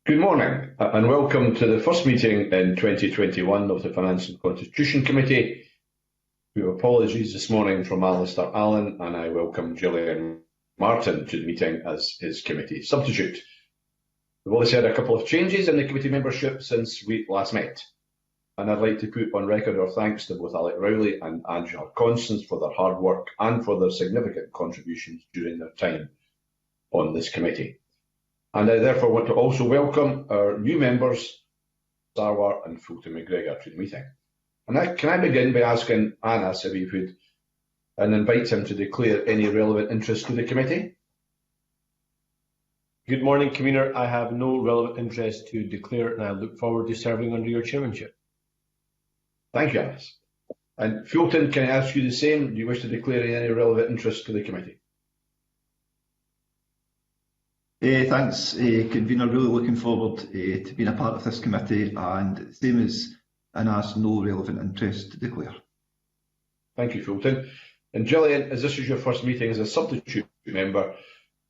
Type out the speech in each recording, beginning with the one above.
Good morning and welcome to the first meeting in 2021 of the Finance and Constitution Committee. We have apologies this morning from Alistair Allen, and I welcome Gillian Martin to the meeting as his committee substitute. We've also had a couple of changes in the committee membership since we last met, and I'd like to put on record our thanks to both Alec Rowley and Angela Constance for their hard work and for their significant contributions during their time on this committee. And I therefore want to also welcome our new members, Sarwar and Fulton McGregor, to the meeting. And can I begin by asking Anas if he would, and invite him to declare any relevant interest to the committee? Good morning, Convener. I have no relevant interest to declare, and I look forward to serving under your chairmanship. Thank you, Anas. And Fulton, can I ask you the same? Do you wish to declare any relevant interest to the committee? Thanks, Convener. Really looking forward to being a part of this committee, and same as Anas, no relevant interest to declare. Thank you, Fulton. And Gillian, as this is your first meeting as a substitute member,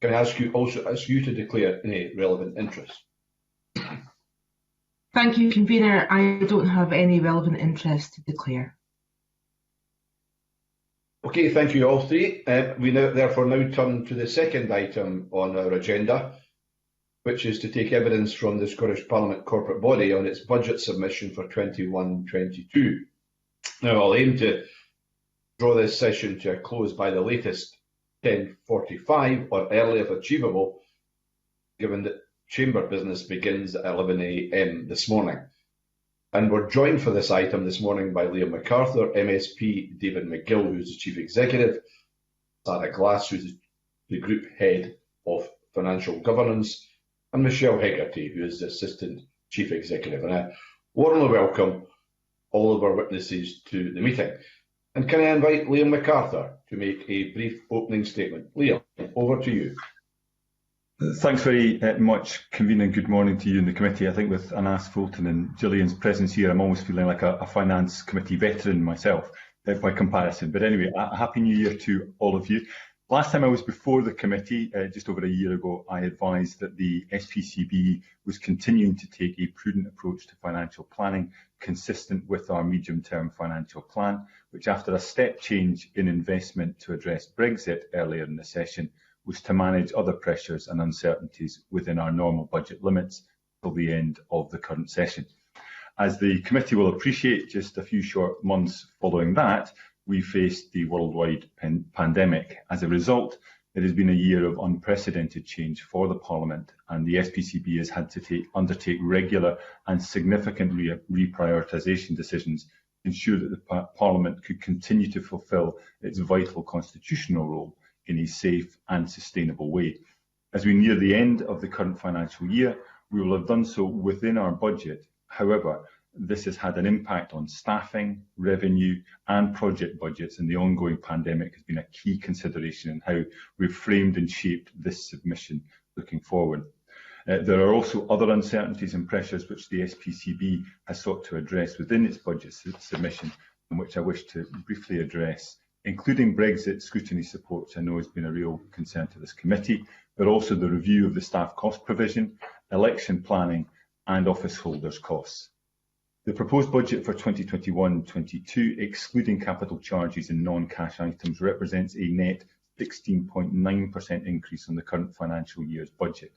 can I ask you to declare any relevant interest? Thank you, Convener. I don't have any relevant interest to declare. Okay, thank you all three. We therefore turn to the second item on our agenda, which is to take evidence from the Scottish Parliament corporate body on its budget submission for 21-22. Now, I'll aim to draw this session to a close by the latest 10:45 or early if achievable, given that Chamber business begins at 11 a.m. this morning. And we're joined for this item this morning by Liam MacArthur, MSP, David McGill, who's the Chief Executive, Sarah Glass, who's the Group Head of Financial Governance, and Michelle Hegarty, who is the Assistant Chief Executive. And I warmly welcome all of our witnesses to the meeting. And can I invite Liam MacArthur to make a brief opening statement? Liam, over to you. Thanks very much, Convener. Good morning to you and the committee. I think with Anas, Fulton and Gillian's presence here, I'm almost feeling like a Finance Committee veteran myself by comparison. But anyway, a Happy New Year to all of you. Last time I was before the committee, just over a year ago, I advised that the SPCB was continuing to take a prudent approach to financial planning, consistent with our medium-term financial plan, which after a step change in investment to address Brexit earlier in the session, was to manage other pressures and uncertainties within our normal budget limits till the end of the current session. As the committee will appreciate, just a few short months following that, we faced the worldwide pandemic. As a result, it has been a year of unprecedented change for the Parliament, and the SPCB has had to undertake regular and significant reprioritisation decisions to ensure that the Parliament could continue to fulfil its vital constitutional role in a safe and sustainable way. As we near the end of the current financial year, we will have done so within our budget. However, this has had an impact on staffing, revenue and project budgets, and the ongoing pandemic has been a key consideration in how we've framed and shaped this submission looking forward. There are also other uncertainties and pressures which the SPCB has sought to address within its budget submission, and which I wish to briefly address, including Brexit scrutiny support, which I know has been a real concern to this committee, but also the review of the staff cost provision, election planning and office holders' costs. The proposed budget for 2021-22, excluding capital charges and non-cash items, represents a net 16.9% increase on the current financial year's budget.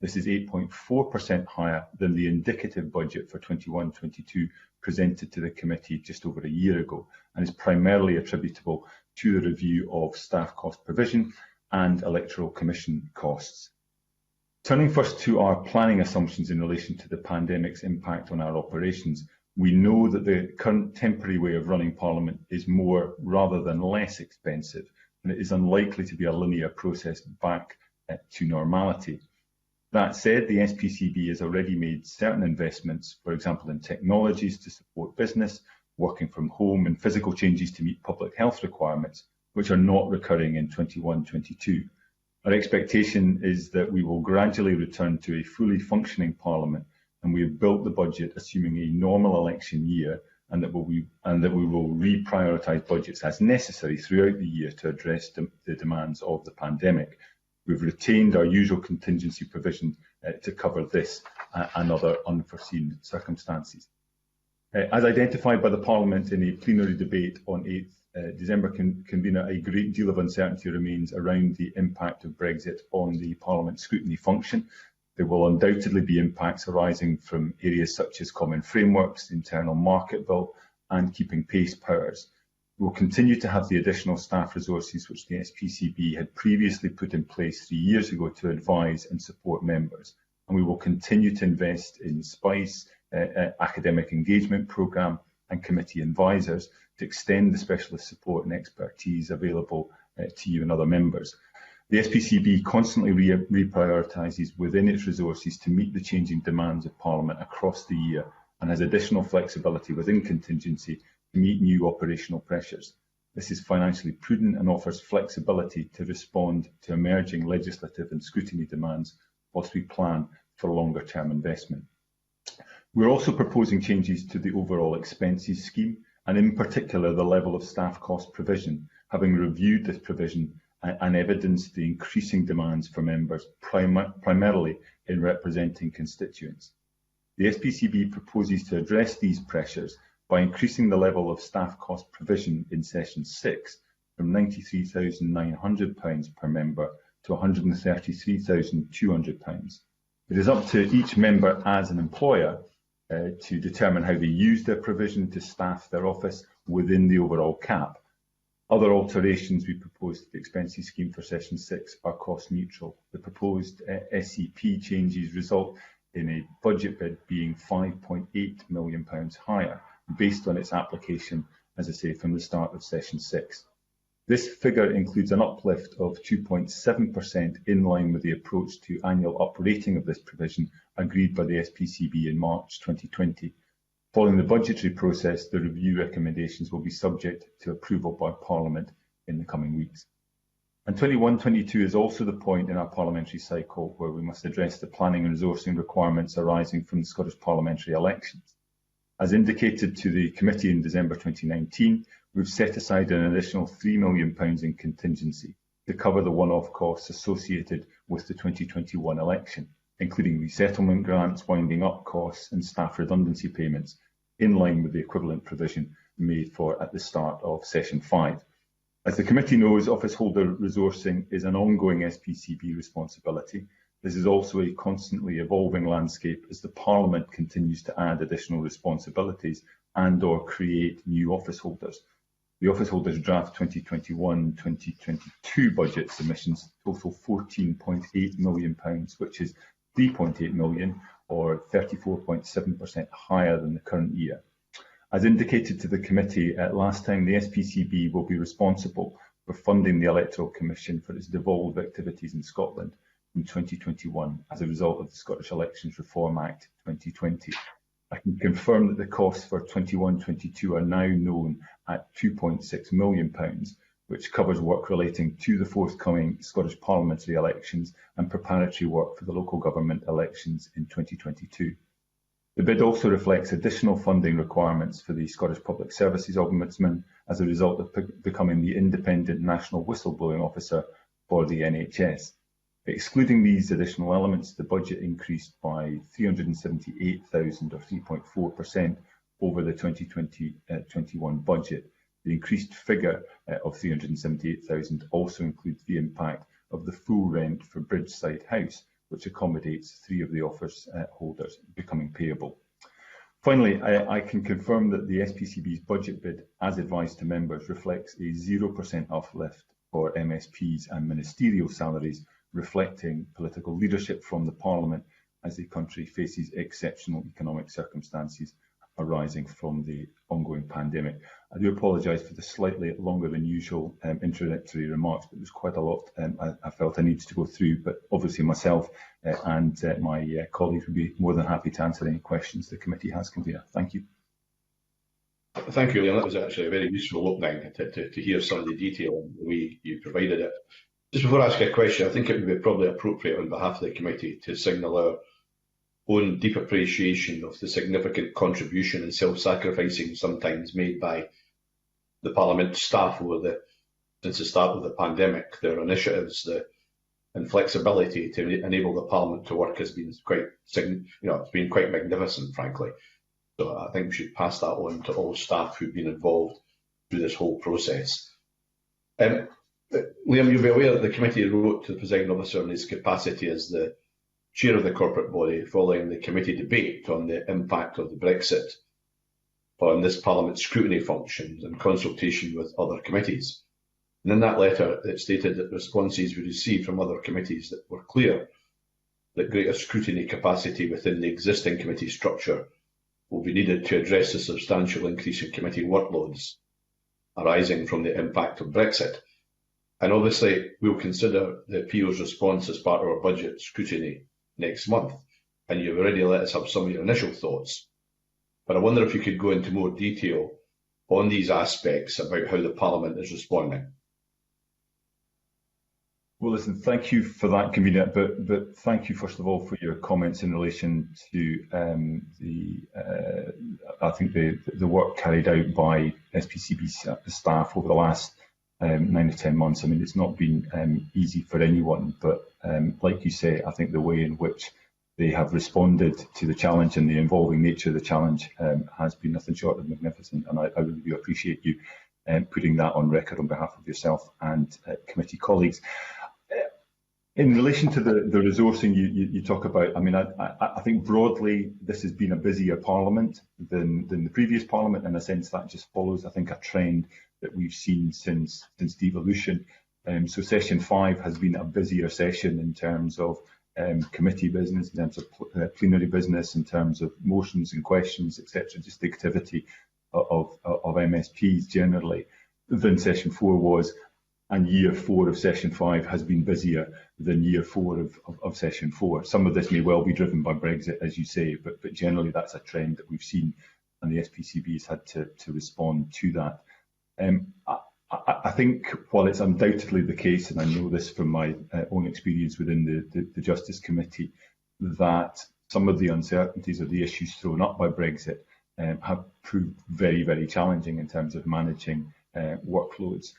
This is 8.4% higher than the indicative budget for 21-22 presented to the committee just over a year ago, and is primarily attributable to the review of staff cost provision and electoral commission costs. Turning first to our planning assumptions in relation to the pandemic's impact on our operations, we know that the current temporary way of running Parliament is more rather than less expensive, and it is unlikely to be a linear process back to normality. That said, the SPCB has already made certain investments, for example in technologies to support business, working from home and physical changes to meet public health requirements, which are not recurring in 21-22. Our expectation is that we will gradually return to a fully functioning Parliament, and we have built the budget assuming a normal election year, and that we will reprioritise budgets as necessary throughout the year to address the demands of the pandemic. We've retained our usual contingency provision to cover this and other unforeseen circumstances. As identified by the Parliament in a plenary debate on 8th December, convener, a great deal of uncertainty remains around the impact of Brexit on the Parliament scrutiny function. There will undoubtedly be impacts arising from areas such as common frameworks, the Internal Market Bill and keeping pace powers. We will continue to have the additional staff resources which the SPCB had previously put in place 3 years ago to advise and support members. And we will continue to invest in SPICE, academic engagement programme and committee advisors to extend the specialist support and expertise available to you and other members. The SPCB constantly reprioritises within its resources to meet the changing demands of Parliament across the year and has additional flexibility within contingency to meet new operational pressures. This is financially prudent and offers flexibility to respond to emerging legislative and scrutiny demands whilst we plan for longer-term investment. We're also proposing changes to the overall expenses scheme and in particular the level of staff cost provision, having reviewed this provision and evidenced the increasing demands for members, primarily in representing constituents. The SPCB proposes to address these pressures by increasing the level of staff cost provision in Session 6 from £93,900 per member to £133,200. It is up to each member as an employer to determine how they use their provision to staff their office within the overall cap. Other alterations we propose to the expenses scheme for Session 6 are cost neutral. The proposed SCP changes result in a budget bid being £5.8 million higher, based on its application, as I say, from the start of Session 6. This figure includes an uplift of 2.7% in line with the approach to annual uprating of this provision agreed by the SPCB in March 2020. Following the budgetary process, the review recommendations will be subject to approval by Parliament in the coming weeks. And 21-22 is also the point in our parliamentary cycle where we must address the planning and resourcing requirements arising from the Scottish parliamentary elections. As indicated to the committee in December 2019, we've set aside an additional £3 million in contingency to cover the one-off costs associated with the 2021 election, including resettlement grants, winding up costs and staff redundancy payments, in line with the equivalent provision made for at the start of Session 5. As the committee knows, office holder resourcing is an ongoing SPCB responsibility. This is also a constantly evolving landscape as the Parliament continues to add additional responsibilities and/or create new office holders. The office holders draft 2021-2022 budget submissions total £14.8 million, which is £3.8 million or 34.7% higher than the current year. As indicated to the committee last time, the SPCB will be responsible for funding the Electoral Commission for its devolved activities in Scotland in 2021 as a result of the Scottish Elections Reform Act 2020. I can confirm that the costs for 21-22 are now known at £2.6 million, which covers work relating to the forthcoming Scottish parliamentary elections and preparatory work for the local government elections in 2022. The bid also reflects additional funding requirements for the Scottish Public Services Ombudsman as a result of becoming the independent national whistleblowing officer for the NHS. Excluding these additional elements, the budget increased by £378,000 or 3.4% over the 2020-21 budget. The increased figure of £378,000 also includes the impact of the full rent for Bridgeside House, which accommodates 3 of the office holders becoming payable. Finally, I can confirm that the SPCB's budget bid, as advised to members, reflects a 0% uplift for MSPs and ministerial salaries, reflecting political leadership from the Parliament as the country faces exceptional economic circumstances arising from the ongoing pandemic. I do apologise for the slightly longer than usual introductory remarks, but there's quite a lot I felt I needed to go through, but obviously myself and my colleagues would be more than happy to answer any questions the committee has, convener. Thank you. Thank you, Liam. That was actually a very useful opening to hear some of the detail and the way you provided it. Just before I ask a question, I think it would be probably appropriate on behalf of the committee to signal our own deep appreciation of the significant contribution and self-sacrificing sometimes made by the Parliament staff since the start of the pandemic, their initiatives, the and flexibility to enable the Parliament to work has been it's been quite magnificent, frankly. So I think we should pass that on to all staff who've been involved through this whole process. Liam, you'll be aware that the committee wrote to the presiding officer in his capacity as the chair of the corporate body following the committee debate on the impact of the Brexit on this Parliament's scrutiny functions and consultation with other committees. And in that letter, it stated that responses we received from other committees that were clear that greater scrutiny capacity within the existing committee structure will be needed to address the substantial increase in committee workloads arising from the impact of Brexit. And obviously, we'll consider the PO's response as part of our budget scrutiny next month. And you've already let us have some of your initial thoughts. But I wonder if you could go into more detail on these aspects about how the Parliament is responding. Well, listen, thank you for that, Convener, but thank you first of all for your comments in relation to I think the work carried out by SPCB staff over the last 9 to 10 months. I mean, it's not been easy for anyone, but like you say, I think the way in which they have responded to the challenge and the evolving nature of the challenge has been nothing short of magnificent, and I really do appreciate you putting that on record on behalf of yourself and committee colleagues. In relation to the resourcing you talk about, I mean, I think broadly this has been a busier Parliament than the previous Parliament. In a sense, that just follows, I think, a trend that we've seen since devolution. So session 5 has been a busier session in terms of committee business, in terms of plenary business, in terms of motions and questions, etc., just the activity of MSPs generally than session 4 was. And year 4 of session 5 has been busier than year 4 of session 4. Some of this may well be driven by Brexit, as you say, but generally that's a trend that we've seen, and the SPCB has had to respond to that. I think while it's undoubtedly the case, and I know this from my own experience within the Justice Committee, that some of the uncertainties or the issues thrown up by Brexit have proved very, very challenging in terms of managing workloads.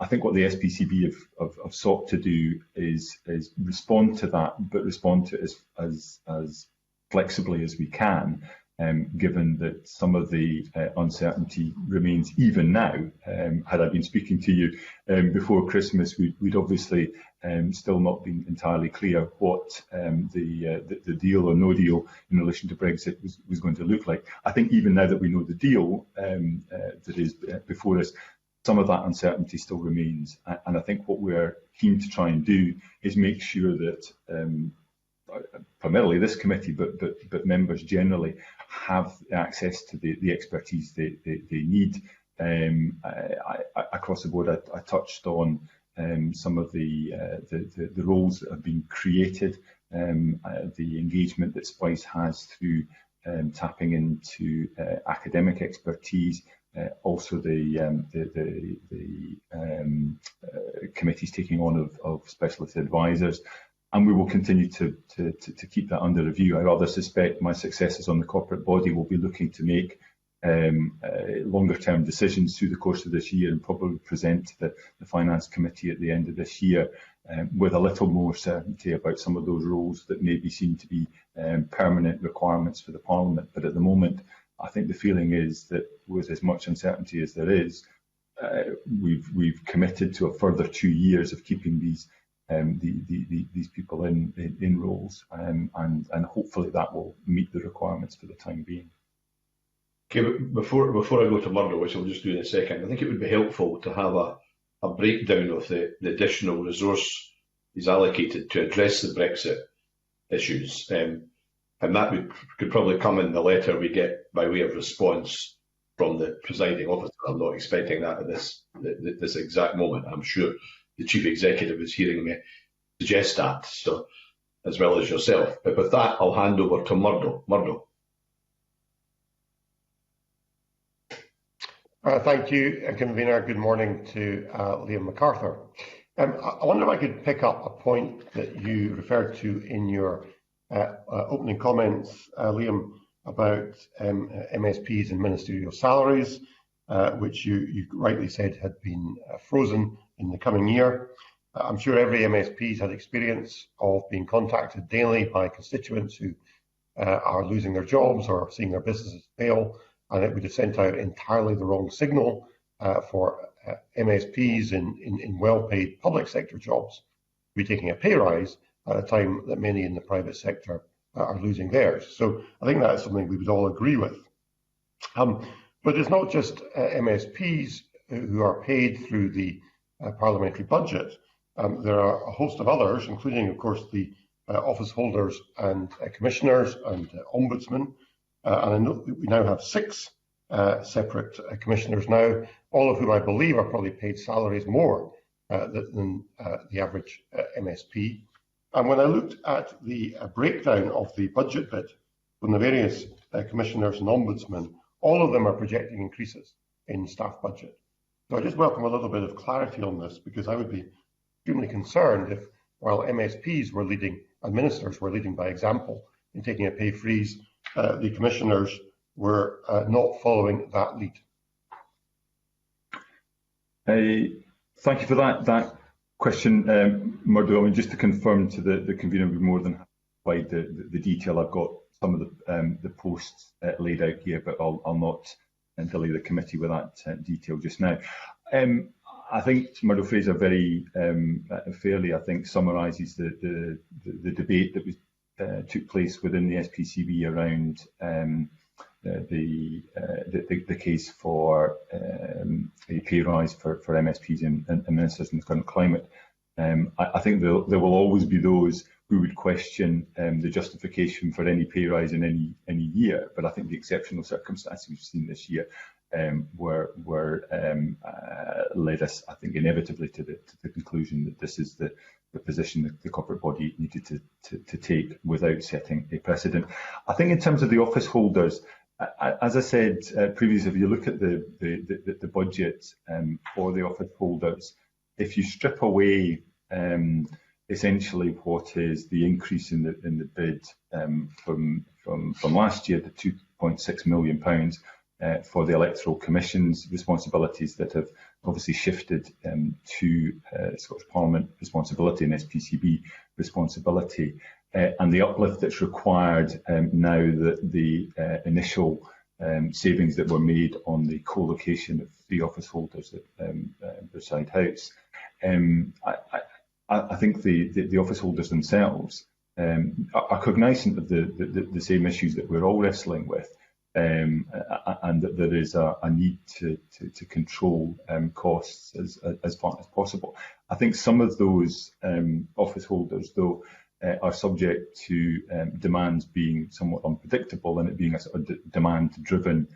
I think what the SPCB have sought to do is respond to that, but respond to it as flexibly as we can, given that some of the uncertainty remains even now. Had I been speaking to you before Christmas, we'd obviously still not been entirely clear what the deal or no deal in relation to Brexit was going to look like. I think even now that we know the deal that is before us, some of that uncertainty still remains. And I think what we're keen to try and do is make sure that primarily this committee, but members generally have access to the expertise they need. Across the board, I touched on some of the roles that have been created, the engagement that SPICE has through tapping into academic expertise, also the committees taking on of specialist advisors. And we will continue to keep that under review. I rather suspect my successors on the corporate body will be looking to make longer term decisions through the course of this year, and probably present to the Finance Committee at the end of this year with a little more certainty about some of those roles that maybe seem to be permanent requirements for the Parliament. But at the moment, I think the feeling is that with as much uncertainty as there is, we've committed to a further 2 years of keeping these people in roles, and hopefully that will meet the requirements for the time being. Okay, but before I go to Murdo, which I'll just do in a second, I think it would be helpful to have a breakdown of the additional resource is allocated to address the Brexit issues. And that could probably come in the letter we get by way of response from the presiding officer. I'm not expecting that at this exact moment. I'm sure the Chief Executive is hearing me suggest that, so as well as yourself. But with that, I'll hand over to Murdo. Murdo. Thank you, Convener. Good morning to Liam MacArthur. I wonder if I could pick up a point that you referred to in your opening comments, Liam, about MSPs and ministerial salaries, which you rightly said had been frozen in the coming year. I'm sure every MSP's had experience of being contacted daily by constituents who are losing their jobs or seeing their businesses fail, and it would have sent out entirely the wrong signal for MSPs in well-paid public sector jobs to be taking a pay rise at a time that many in the private sector are losing theirs. So I think that's something we would all agree with. But it's not just MSPs who are paid through the parliamentary budget. There are a host of others, including, of course, the office holders and commissioners and ombudsmen. And I know we now have 6 separate commissioners now, all of whom I believe are probably paid salaries more than the average MSP. And when I looked at the breakdown of the budget bit from the various commissioners and ombudsmen, all of them are projecting increases in staff budget. So I just welcome a little bit of clarity on this, because I would be extremely concerned if, while MSPs were leading and ministers were leading by example in taking a pay freeze, the commissioners were not following that lead. Thank you for that question, Murdo. I mean, just to confirm to the convener, we'd more than happy to provide the detail. I've got some of the posts laid out here, but I'll not delay the committee with that detail just now. I think Murdo Fraser very fairly, I think, summarises the debate that was took place within the SPCB around the case for a pay rise for MSPs and ministers in the current climate. I think there will always be those who would question the justification for any pay rise in any year, but I think the exceptional circumstances we've seen this year led us, I think, inevitably to the conclusion that this is the position that the corporate body needed to take without setting a precedent. I think in terms of the office holders, as I said previously, if you look at the budget for the office holders, if you strip away essentially what is the increase in the bid from last year, the £2.6 million for the electoral commission's responsibilities that have obviously shifted to Scottish Parliament responsibility and SPCB responsibility, and the uplift that's required now that the initial savings that were made on the co-location of 3 office holders at Bearside House. I think the office holders themselves are cognisant of the same issues that we're all wrestling with, and that there is a need to control costs as far as possible. I think some of those office holders, though, are subject to demands being somewhat unpredictable, and it being a sort of demand-driven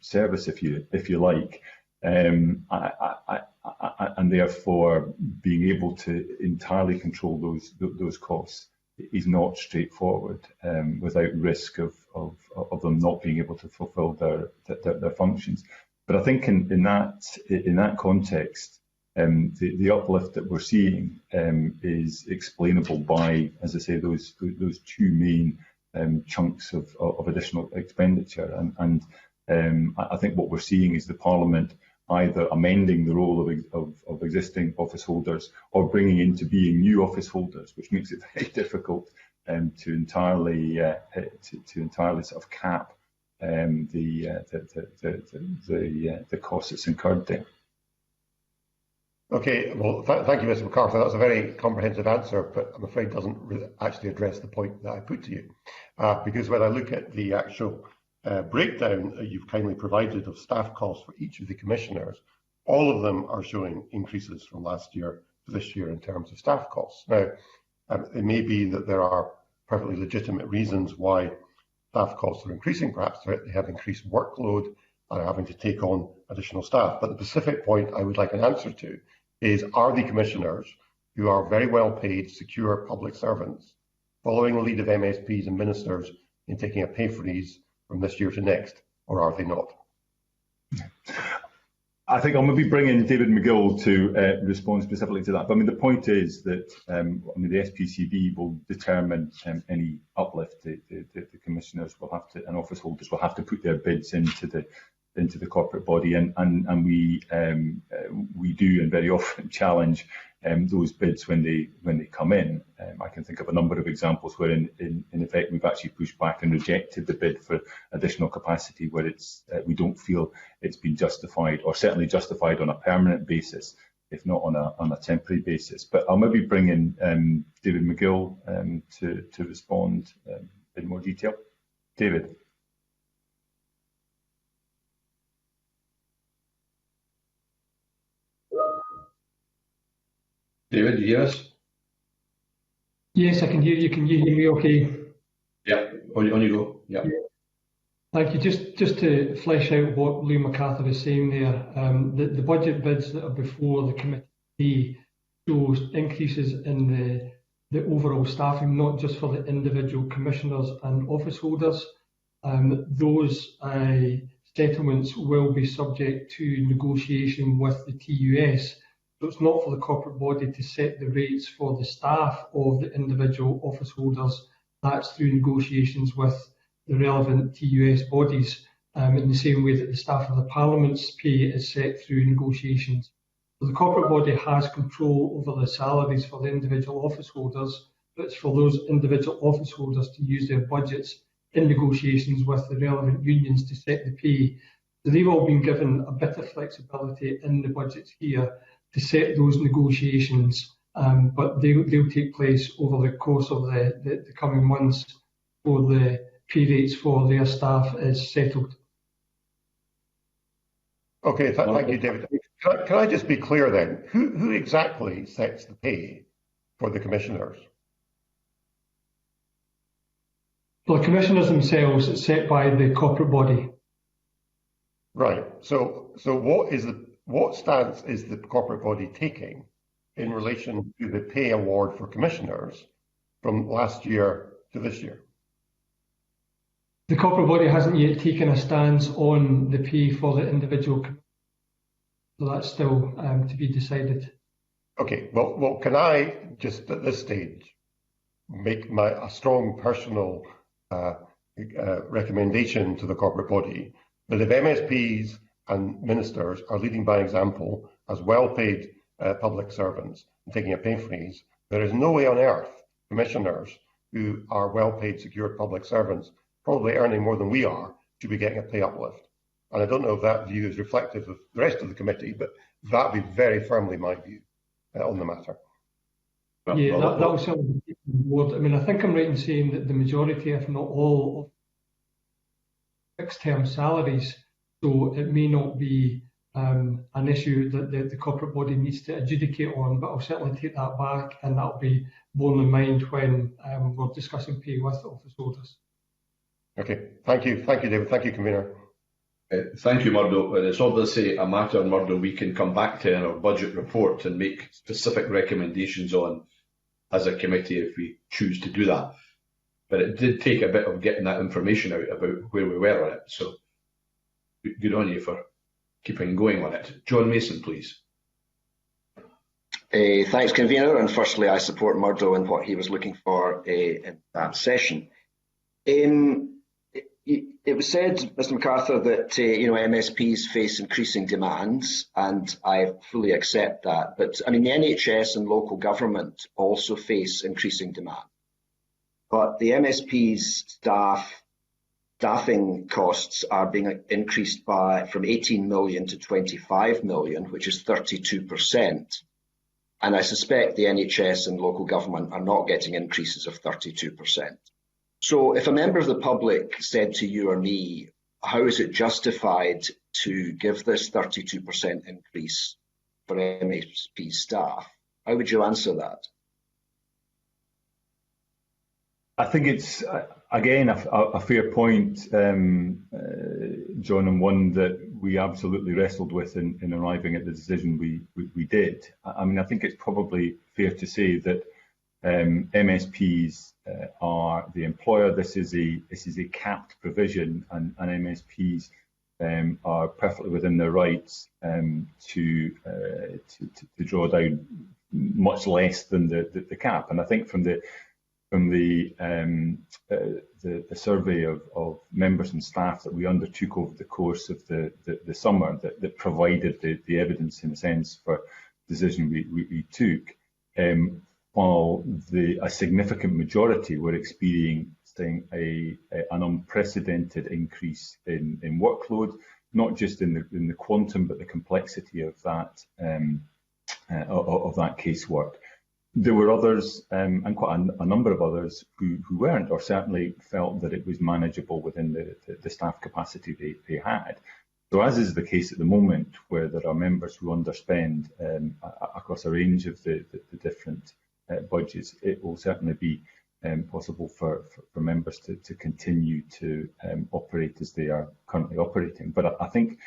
service, if you like, and therefore being able to entirely control those costs is not straightforward, without risk of them not being able to fulfil their functions. But I think in that context, the uplift that we're seeing is explainable by, as I say, those 2 main chunks of additional expenditure, and I think what we're seeing is the Parliament either amending the role of existing office holders or bringing into being new office holders, which makes it very difficult to entirely sort of cap the costs that's incurred there. Okay, well, thank you, Mr. MacArthur. That's a very comprehensive answer, but I'm afraid doesn't actually address the point that I put to you. Because when I look at the actual breakdown that you've kindly provided of staff costs for each of the commissioners, all of them are showing increases from last year to this year in terms of staff costs. Now, it may be that there are perfectly legitimate reasons why staff costs are increasing. Perhaps they have increased workload and are having to take on additional staff. But the specific point I would like an answer to is, are the commissioners, who are very well paid, secure public servants, following the lead of MSPs and ministers in taking a pay freeze from this year to next, or are they not? I think I'll maybe bring in David McGill to respond specifically to that. But I mean, the point is that the SPCB will determine any uplift. The commissioners will have to, and office holders will have to put their bids into the corporate body, and we do and very often challenge those bids when they come in. I can think of a number of examples where in effect we've actually pushed back and rejected the bid for additional capacity where we don't feel it's been justified, or certainly justified on a permanent basis, if not on a temporary basis. But I'll maybe bring in David McGill to respond in more detail. David. David, do you hear us? Yes, I can hear you. Can you hear me okay? Yeah, on you go. Yeah. Thank you. Just to flesh out what Liam McArthur is saying there, the budget bids that are before the committee show increases in the overall staffing, not just for the individual commissioners and office holders. Those settlements will be subject to negotiation with the TUS. So it's not for the corporate body to set the rates for the staff of the individual office holders. That's through negotiations with the relevant TUS bodies, in the same way that the staff of the Parliament's pay is set through negotiations. So the corporate body has control over the salaries for the individual office holders, but it's for those individual office holders to use their budgets in negotiations with the relevant unions to set the pay. So they've all been given a bit of flexibility in the budgets here to set those negotiations, but they'll take place over the course of the coming months for the pay rates for their staff is settled. Okay, thank you, David. Can I just be clear then? Who exactly sets the pay for the commissioners? For the commissioners themselves, it's set by the corporate body. Right. So what stance is the corporate body taking in relation to the pay award for commissioners from last year to this year? The corporate body hasn't yet taken a stance on the pay for the individual, so that's still to be decided. Okay. Well, can I just at this stage make a strong personal recommendation to the corporate body that if MSPs and ministers are leading by example as well-paid public servants and taking a pay freeze, there is no way on earth commissioners who are well-paid secured public servants, probably earning more than we are, should be getting a pay uplift. And I don't know if that view is reflective of the rest of the committee, but that would be very firmly my view on the matter. Yeah, that was something to take on board. I mean, I think I'm right in saying that the majority, if not all, of fixed-term salaries, so it may not be an issue that the corporate body needs to adjudicate on, but I'll certainly take that back, and that'll be borne in mind when we're discussing pay with office holders. Okay, thank you, David. Thank you, convener. Thank you, Murdo. It's obviously a matter, Murdo, we can come back to in our budget report and make specific recommendations on as a committee if we choose to do that. But it did take a bit of getting that information out about where we were on it. So good on you for keeping going on it. John Mason, please. Thanks, convener. And firstly, I support Murdo in what he was looking for in that session. It was said, Mr. McArthur, that MSPs face increasing demands, and I fully accept that. But I mean, the NHS and local government also face increasing demand. But the MSPs' staffing costs are being increased from 18 million to 25 million, which is 32%. And I suspect the NHS and local government are not getting increases of 32%. So if a member of the public said to you or me, how is it justified to give this 32% increase for MSP staff, how would you answer that? I think it's, again, a fair point, John, and one that we absolutely wrestled with in arriving at the decision we did. I mean, I think it's probably fair to say that MSPs are the employer. This is a capped provision, and MSPs are perfectly within their rights to draw down much less than the cap. And I think from the survey of members and staff that we undertook over the course of the summer that provided the evidence, in a sense, for decision we took, while a significant majority were experiencing an unprecedented increase in workload, not just in the quantum, but the complexity of that casework. There were others, and quite a number of others, who weren't, or certainly felt that it was manageable within the staff capacity they had. So, as is the case at the moment, where there are members who underspend across a range of the different budgets, it will certainly be possible for members to continue to operate as they are currently operating. But I think,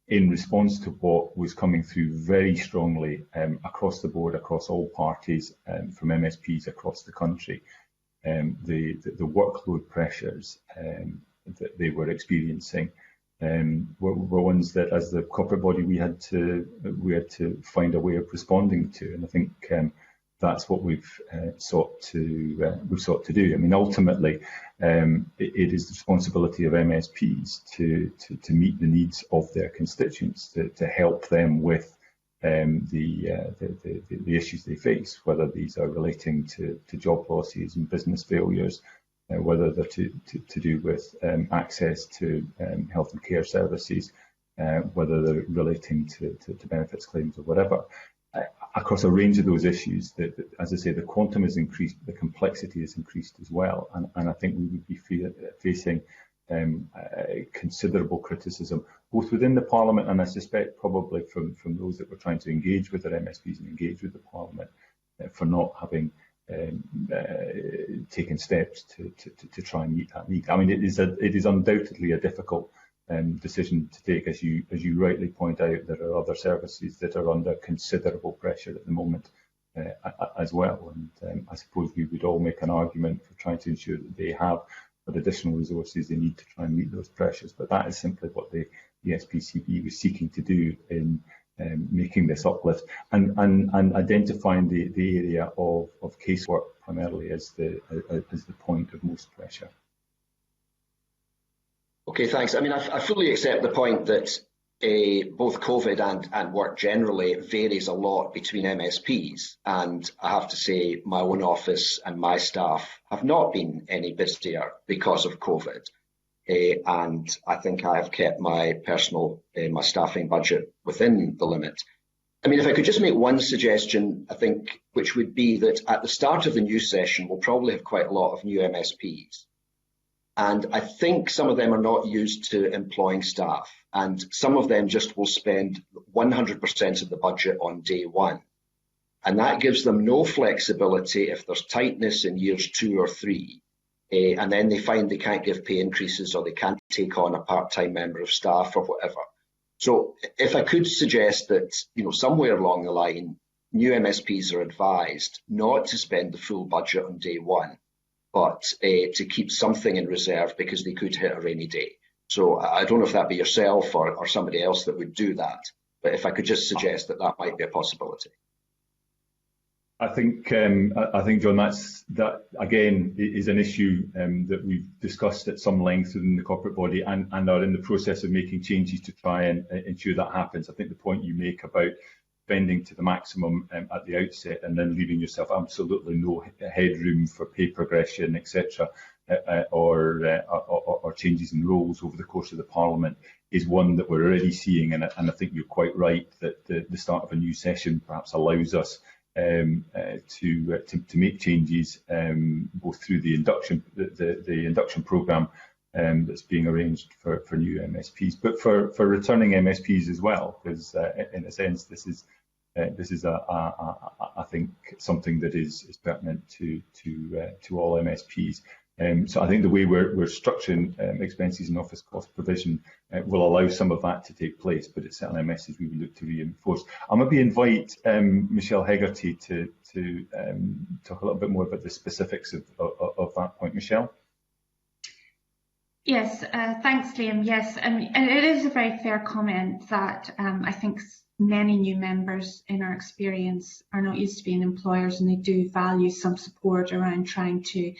in response to what was coming through very strongly across the board, across all parties, from MSPs across the country, the workload pressures that they were experiencing were ones that, as the corporate body, we had to find a way of responding to, and I think that's what we've sought to do. I mean, ultimately, it is the responsibility of MSPs to meet the needs of their constituents, to help them with the issues they face, whether these are relating to job losses and business failures, whether they're to do with access to health and care services, whether they're relating to benefits claims or whatever. Across a range of those issues, as I say, the quantum has increased, but the complexity has increased as well. And I think we would be facing considerable criticism, both within the Parliament and I suspect probably from those that were trying to engage with their MSPs and engage with the Parliament, for not having taken steps to try and meet that need. I mean, it is undoubtedly a difficult decision to take. As you rightly point out, there are other services that are under considerable pressure at the moment as well, and I suppose we would all make an argument for trying to ensure that they have the additional resources they need to try and meet those pressures, but that is simply what the SPCB was seeking to do in making this uplift and identifying the area of casework primarily as the point of most pressure. Okay, thanks. I mean, I fully accept the point that both COVID and work generally varies a lot between MSPs. And I have to say, my own office and my staff have not been any busier because of COVID. And I think I have kept my personal, my staffing budget within the limit. I mean, if I could just make one suggestion, I think, which would be that at the start of the new session, we'll probably have quite a lot of new MSPs. And I think some of them are not used to employing staff, and some of them just will spend 100% of the budget on day one. And that gives them no flexibility if there's tightness in years 2 or 3, and then they find they can't give pay increases or they can't take on a part-time member of staff or whatever. So if I could suggest that, somewhere along the line, new MSPs are advised not to spend the full budget on day one, but to keep something in reserve because they could hit a rainy day. So I don't know if that be yourself or somebody else that would do that, but if I could just suggest that might be a possibility. I think, John, that again is an issue that we've discussed at some length within the corporate body and are in the process of making changes to try and ensure that happens. I think the point you make about spending to the maximum at the outset and then leaving yourself absolutely no headroom for pay progression, etc., or changes in roles over the course of the Parliament is one that we're already seeing, and I think you're quite right that the start of a new session perhaps allows us to make changes both through the induction programme that's being arranged for new MSPs, but for returning MSPs as well, because in a sense this is I think something that is pertinent to all MSPs. So I think the way we're structuring expenses and office cost provision will allow some of that to take place, but it's certainly a message we would look to reinforce. I'll maybe invite Michelle Hegarty to talk a little bit more about the specifics of that point. Michelle? Yes, thanks, Liam. Yes, and it is a very fair comment that I think many new members in our experience are not used to being employers, and they do value some support around trying to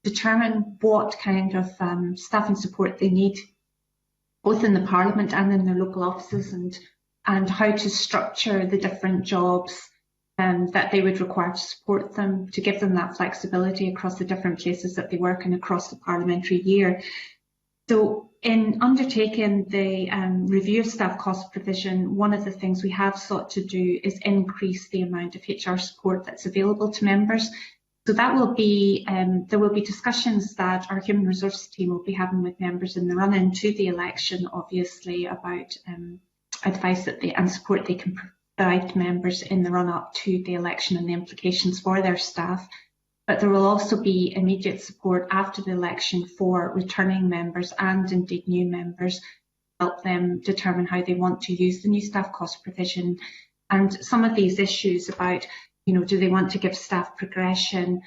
determine what kind of staffing support they need, both in the Parliament and in their local offices, and and how to structure the different jobs that they would require to support them, to give them that flexibility across the different places that they work and across the parliamentary year. So in undertaking the review of staff cost provision, one of the things we have sought to do is increase the amount of HR support that's available to members. So that will be, there will be discussions that our human resources team will be having with members in the run-in to the election, obviously, about advice that and support they can provide to members in the run-up to the election and the implications for their staff. But there will also be immediate support after the election for returning members and indeed new members, to help them determine how they want to use the new staff cost provision. And some of these issues about, do they want to give staff progression,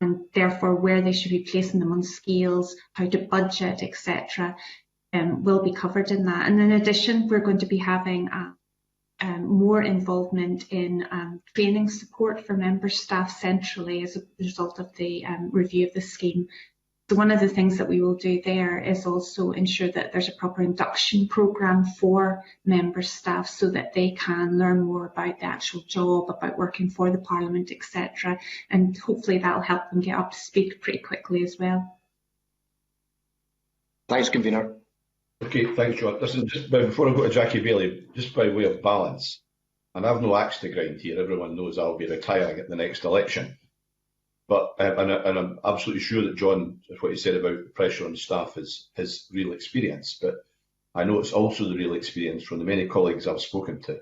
and therefore where they should be placing them on scales, how to budget, etc., will be covered in that. And in addition, we're going to be having more involvement in training support for member staff centrally as a result of the review of the scheme. So one of the things that we will do there is also ensure that there's a proper induction programme for member staff so that they can learn more about the actual job, about working for the Parliament, etc. And hopefully that will help them get up to speed pretty quickly as well. Thanks, Convener. Okay, thanks, John. Listen, just before I go to Jackie Baillie, just by way of balance, and I've no axe to grind here, everyone knows I'll be retiring at the next election. But and I'm absolutely sure that John, what he said about the pressure on staff is his real experience. But I know it's also the real experience from the many colleagues I've spoken to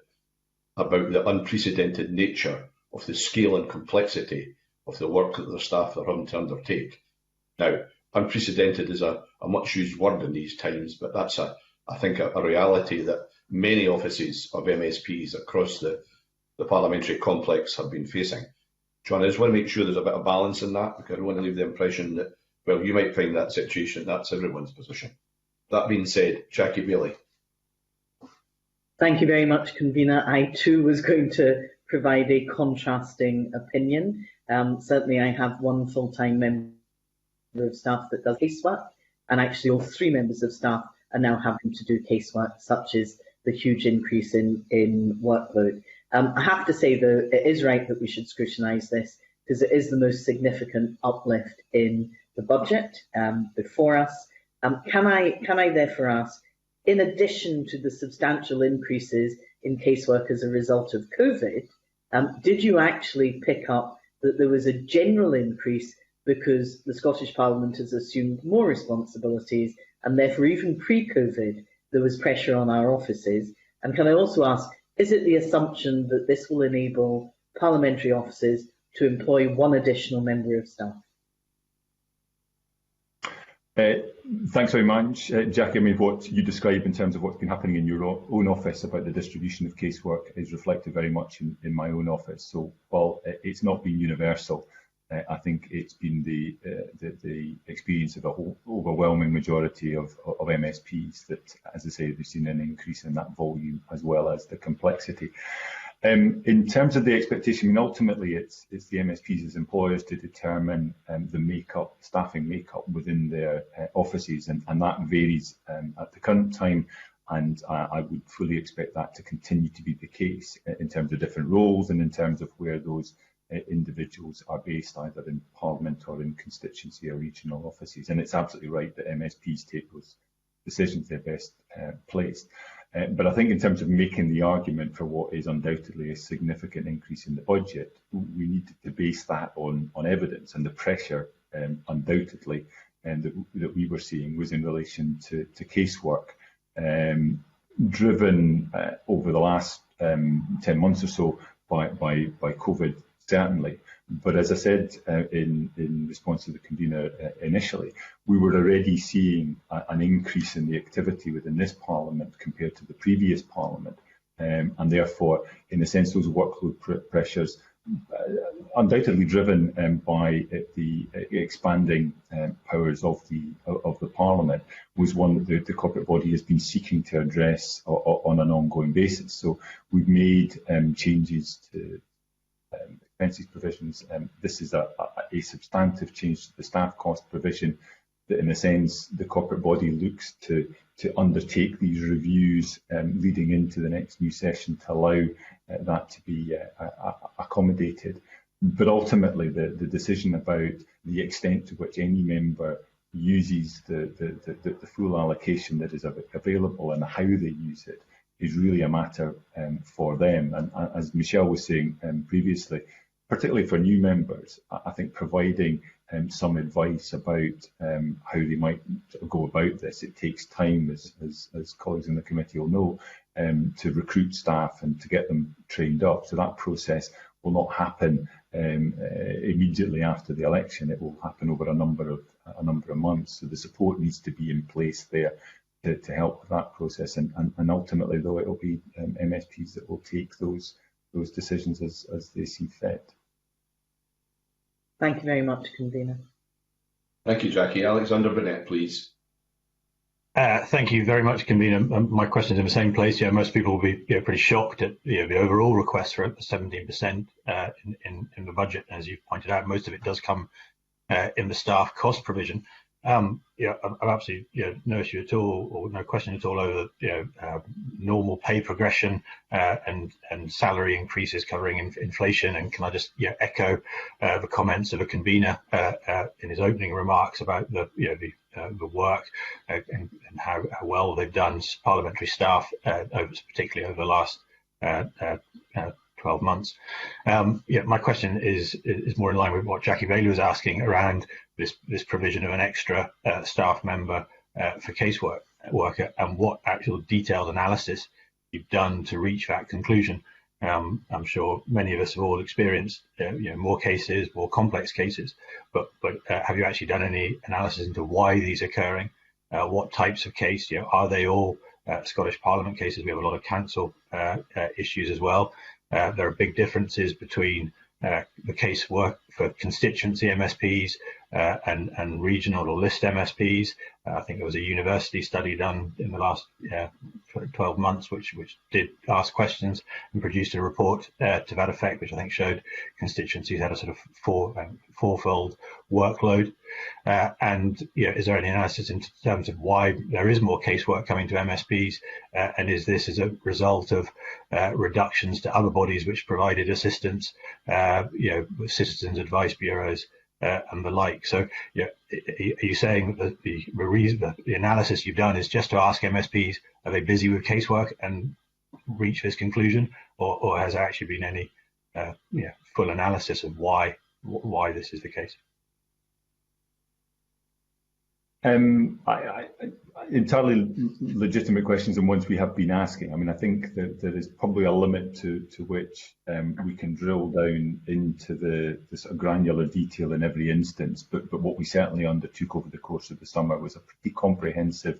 about the unprecedented nature of the scale and complexity of the work that the staff are having to undertake. Now, unprecedented is a much used word in these times, but that's I think a reality that many offices of MSPs across the parliamentary complex have been facing. John, I just want to make sure there's a bit of balance in that, because I don't want to leave the impression that, well, you might find that situation, that's everyone's position. That being said, Jackie Baillie. Thank you very much, Convener. I too was going to provide a contrasting opinion. Certainly I have one full-time member of staff that does casework, and actually all 3 members of staff are now having to do casework, such as the huge increase in workload. I have to say, though, it is right that we should scrutinise this, because it is the most significant uplift in the budget before us. Can I therefore ask, in addition to the substantial increases in casework as a result of COVID, did you actually pick up that there was a general increase because the Scottish Parliament has assumed more responsibilities, and therefore even pre-COVID there was pressure on our offices? And can I also ask, is it the assumption that this will enable parliamentary offices to employ 1 additional member of staff? Thanks very much, Jackie. I mean, what you describe in terms of what's been happening in your own office about the distribution of casework is reflected very much in my own office. So while it's not been universal, I think it's been the experience of the overwhelming majority of MSPs that, as I say, we've seen an increase in that volume as well as the complexity. In terms of the expectation, I mean, ultimately it's the MSPs as employers to determine the staffing makeup within their offices, and that varies at the current time, and I would fully expect that to continue to be the case in terms of different roles and in terms of where those individuals are based, either in Parliament or in constituency or regional offices. And it's absolutely right that MSPs take those decisions they're best placed. But I think in terms of making the argument for what is undoubtedly a significant increase in the budget, we need to base that on evidence, and the pressure undoubtedly that we were seeing was in relation to casework, driven over the last 10 months or so by COVID, certainly. But as I said in response to the convener initially, we were already seeing an increase in the activity within this Parliament compared to the previous Parliament, and therefore, in a sense, those workload pressures, undoubtedly driven by the expanding powers of the Parliament, was one that the corporate body has been seeking to address on an ongoing basis. So we've made changes to expenses provisions. This is a substantive change to the staff cost provision that in a sense the corporate body looks to undertake these reviews leading into the next new session to allow that to be accommodated. But ultimately the decision about the extent to which any member uses the full allocation that is available and how they use it is really a matter for them. And as Michelle was saying previously, particularly for new members, I think providing some advice about how they might go about this. It takes time, as colleagues in the committee will know, to recruit staff and to get them trained up. So that process will not happen immediately after the election. It will happen over a number of months. So the support needs to be in place there to help with that process. And ultimately, though, it will be MSPs that will take those decisions as they see fit. Thank you very much, Convener. Thank you, Jackie. Alexander Burnett, please. Thank you very much, Convener. My question is in the same place. Yeah, most people will be pretty shocked at the overall request for 17% in the budget. As you've pointed out, most of it does come in the staff cost provision. I've absolutely no issue at all, or no question at all over normal pay progression and salary increases covering inflation. And can I just echo the comments of a convener in his opening remarks about the work and how well they've done, parliamentary staff, particularly over the last 12 months. My question is more in line with what Jackie Bailey was asking around this provision of an extra staff member for caseworker and what actual detailed analysis you've done to reach that conclusion. I'm sure many of us have all experienced more cases, more complex cases, but have you actually done any analysis into why these are occurring? What types of case? Are they all Scottish Parliament cases? We have a lot of council issues as well. There are big differences between the casework for constituency MSPs and regional or list MSPs. I think there was a university study done in the last 12 months which did ask questions and produced a report to that effect, which I think showed constituencies had a sort of fourfold workload. Is there any analysis in terms of why there is more casework coming to MSPs, and is this as a result of reductions to other bodies which provided assistance, citizens advice bureaus and the like? So, are you saying that the analysis you've done is just to ask MSPs, are they busy with casework, and reach this conclusion, or has there actually been any full analysis of why this is the case? Entirely legitimate questions and ones we have been asking. I mean, I think that there is probably a limit to which we can drill down into the sort of granular detail in every instance, but what we certainly undertook over the course of the summer was a pretty comprehensive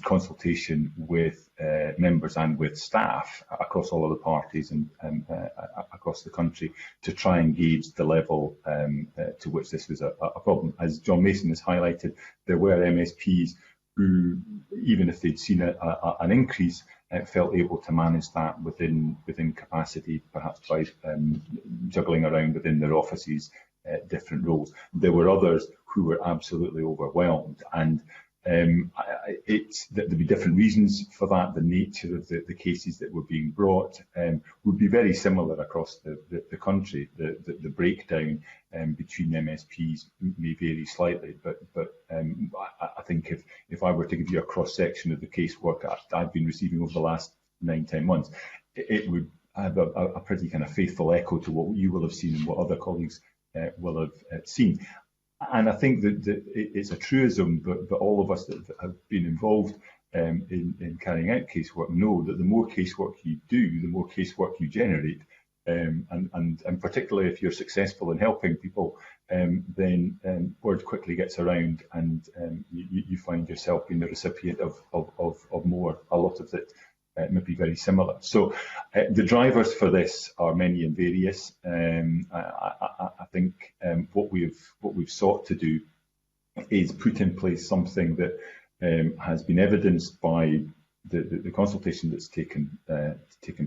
consultation with members and with staff across all of the parties and across the country to try and gauge the level to which this was a problem. As John Mason has highlighted, there were MSPs who, even if they'd seen an increase, felt able to manage that within capacity, perhaps by juggling around within their offices different roles. There were others who were absolutely overwhelmed, and there'd be different reasons for that. The nature of the cases that were being brought would be very similar across the country. The breakdown between MSPs may vary slightly, but I think if I were to give you a cross section of the casework I've been receiving over the last 9-10 months, it would have a pretty kind of faithful echo to what you will have seen and what other colleagues will have seen. And I think that it's a truism, but all of us that have been involved in carrying out casework know that the more casework you do, the more casework you generate. And particularly if you're successful in helping people, then word quickly gets around, and you find yourself being the recipient of more. A lot of it may be very similar. So the drivers for this are many and various. I think what we've sought to do is put in place something that has been evidenced by the consultation that's taken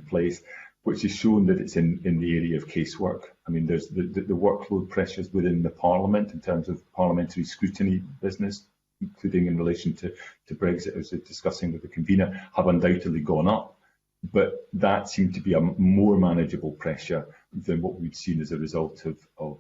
place, which has shown that it's in the area of casework. I mean, there's the workload pressures within the Parliament in terms of parliamentary scrutiny business, including in relation to Brexit, as I was discussing with the convener, have undoubtedly gone up. But that seemed to be a more manageable pressure than what we'd seen as a result of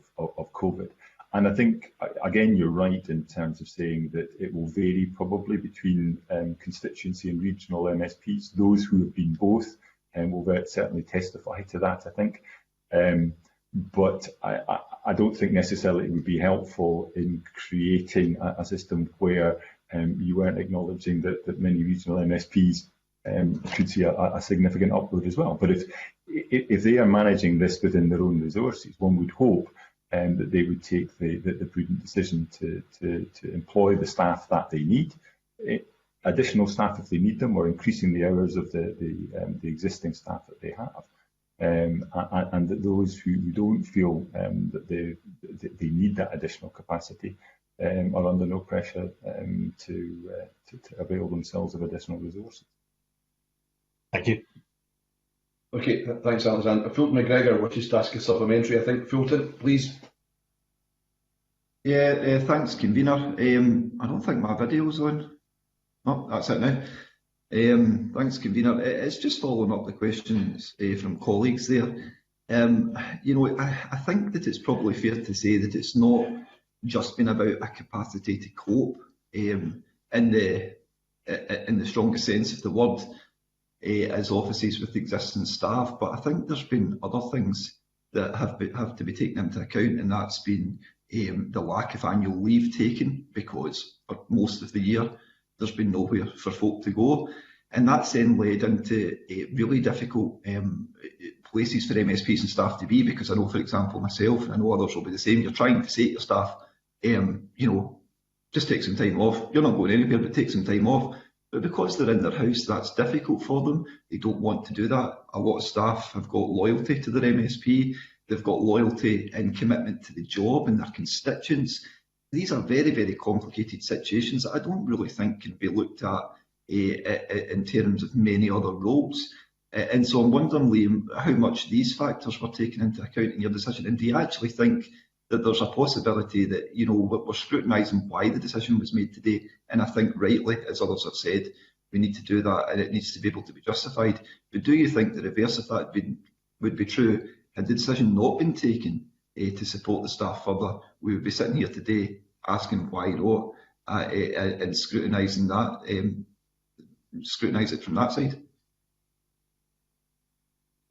COVID. And I think, again, you're right in terms of saying that it will vary probably between constituency and regional MSPs. Those who have been both will certainly testify to that, I think. But I don't think necessarily it would be helpful in creating a system where you weren't acknowledging that many regional MSPs could see a significant upload as well. But if they are managing this within their own resources, one would hope that they would take the prudent decision to employ the staff that they need, additional staff if they need them, or increasing the hours of the existing staff that they have. And that those who don't feel that they need that additional capacity are under no pressure to avail themselves of additional resources. Thank you. Okay, thanks, Alexander. Fulton McGregor wishes to ask a supplementary, I think. Fulton, please. Yeah, thanks, convener. I don't think my video's on. Oh, that's it now. Thanks, convener. It's just following up the questions from colleagues there. I think that it's probably fair to say that it's not just been about a capacity to cope in the strongest sense of the word as offices with existing staff, but I think there's been other things that have to be taken into account, and that's been the lack of annual leave taken, because for most of the year there's been nowhere for folk to go, and that's then led into really difficult places for MSPs and staff to be, because I know, for example, myself, and I know others will be the same, you're trying to say to your staff, just take some time off. You're not going anywhere, but take some time off. But because they're in their house, that's difficult for them. They don't want to do that. A lot of staff have got loyalty to their MSP. They've got loyalty and commitment to the job and their constituents. These are very, very complicated situations that I don't really think can be looked at in terms of many other roles. And so I'm wondering, Liam, how much these factors were taken into account in your decision, and do you actually think that there's a possibility that, we're scrutinising why the decision was made today? And I think rightly, as others have said, we need to do that, and it needs to be able to be justified. But do you think the reverse of that would be true? Had the decision not been taken to support the staff further, we would be sitting here today asking why not, and scrutinising that, scrutinise it from that side?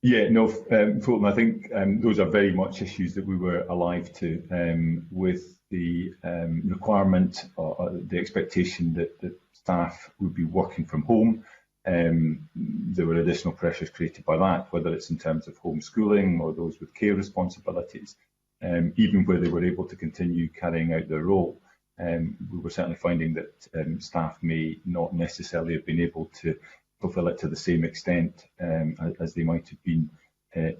Yeah, no, Fulton, I think those are very much issues that we were alive to, with the requirement or the expectation that staff would be working from home. There were additional pressures created by that, whether it's in terms of homeschooling or those with care responsibilities, even where they were able to continue carrying out their role. We were certainly finding that staff may not necessarily have been able to fulfil it to the same extent as they might have been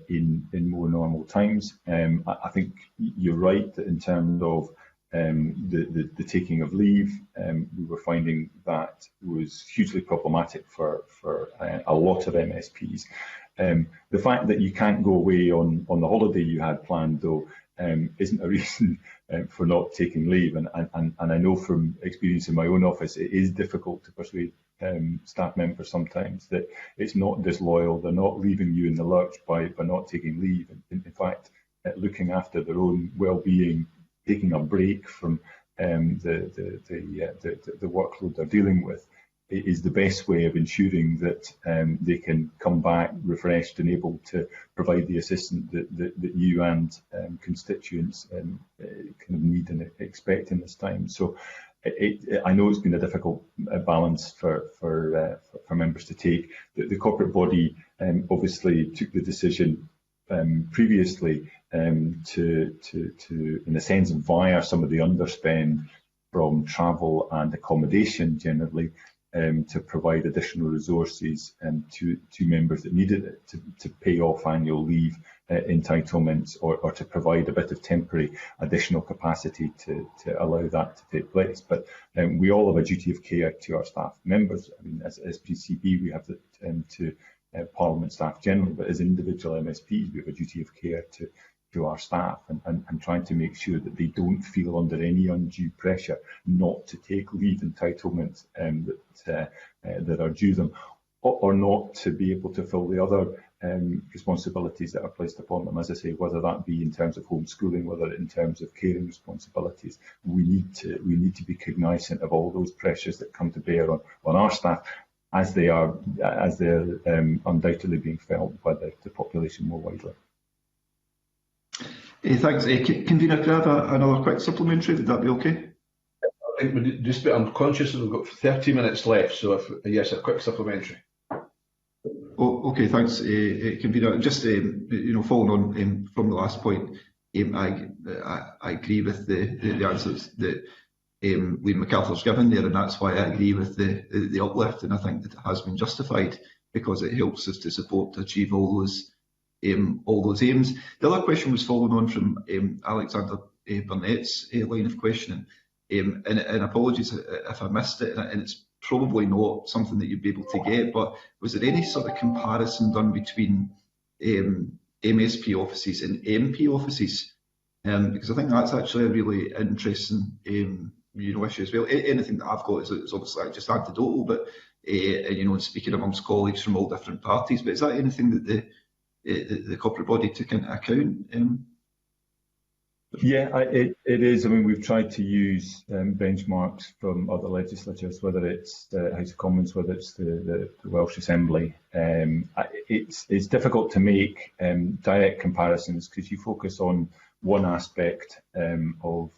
in more normal times. I think you're right that in terms of the taking of leave, we were finding that was hugely problematic for a lot of MSPs. The fact that you can't go away on the holiday you had planned, though, isn't a reason for not taking leave. And I know from experience in my own office, it is difficult to persuade staff members sometimes that it's not disloyal, they're not leaving you in the lurch by not taking leave. In fact, looking after their own well-being, taking a break from the workload they're dealing with is the best way of ensuring that they can come back refreshed and able to provide the assistance that you and constituents kind of need and expect in this time. So I know it's been a difficult balance for members to take. The corporate body obviously took the decision previously to, in a sense, via some of the underspend from travel and accommodation generally, to provide additional resources to members that needed it to pay off annual leave entitlements, or to provide a bit of temporary additional capacity to allow that to take place. But we all have a duty of care to our staff members. I mean, as PCB, we have to Parliament staff generally, but as individual MSPs, we have a duty of care to our staff and trying to make sure that they don't feel under any undue pressure not to take leave entitlements that are due them, or not to be able to fill the other responsibilities that are placed upon them. As I say, whether that be in terms of homeschooling, whether in terms of caring responsibilities, we need to be cognizant of all those pressures that come to bear on our staff, as they're undoubtedly being felt by the population more widely. Thanks. Convener, could I have another quick supplementary? Would that be okay? I think I'm conscious that we've got 30 minutes left, so yes, a quick supplementary. Oh, okay, thanks, Convener. Just following on from the last point, I agree with the answers that Liam McArthur's given there, and that's why I agree with the uplift, and I think that it has been justified because it helps us to support to achieve all those aims. The other question was following on from Alexander Burnett's line of questioning, and apologies if I missed it, and it's probably not something that you'd be able to get, but was there any sort of comparison done between MSP offices and MP offices? Because I think that's actually a really interesting issue as well. Anything that I've got is obviously just anecdotal, but and speaking amongst colleagues from all different parties. But is that anything that the corporate body took into account? Yeah, it is. I mean, we've tried to use benchmarks from other legislatures, whether it's the House of Commons, whether it's the Welsh Assembly. It's difficult to make direct comparisons because you focus on one aspect of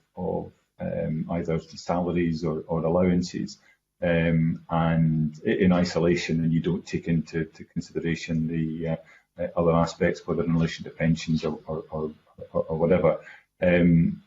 either salaries or allowances, and in isolation, and you don't take into consideration the other aspects, whether in relation to pensions or whatever.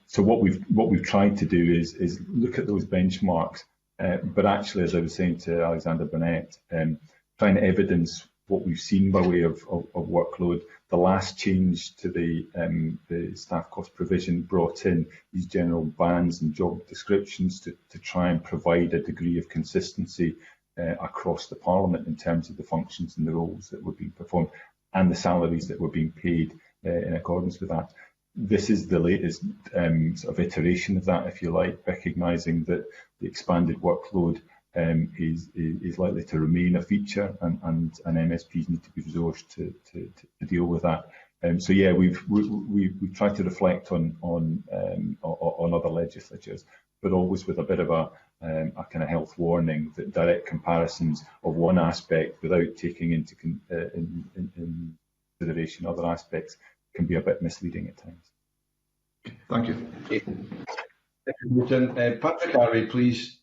So what we've tried to do is look at those benchmarks, but actually, as I was saying to Alexander Burnett, trying to evidence what we've seen by way of workload. The last change to the staff cost provision brought in these general bands and job descriptions to try and provide a degree of consistency across the Parliament in terms of the functions and the roles that were being performed and the salaries that were being paid in accordance with that. This is the latest sort of iteration of that, if you like, recognising that the expanded workload is likely to remain a feature, and MSPs need to be resourced to deal with that. So yeah, we've tried to reflect on other legislatures, but always with a bit of a kind of health warning that direct comparisons of one aspect without taking into consideration other aspects can be a bit misleading at times. Thank you. Patrick Harvey, please.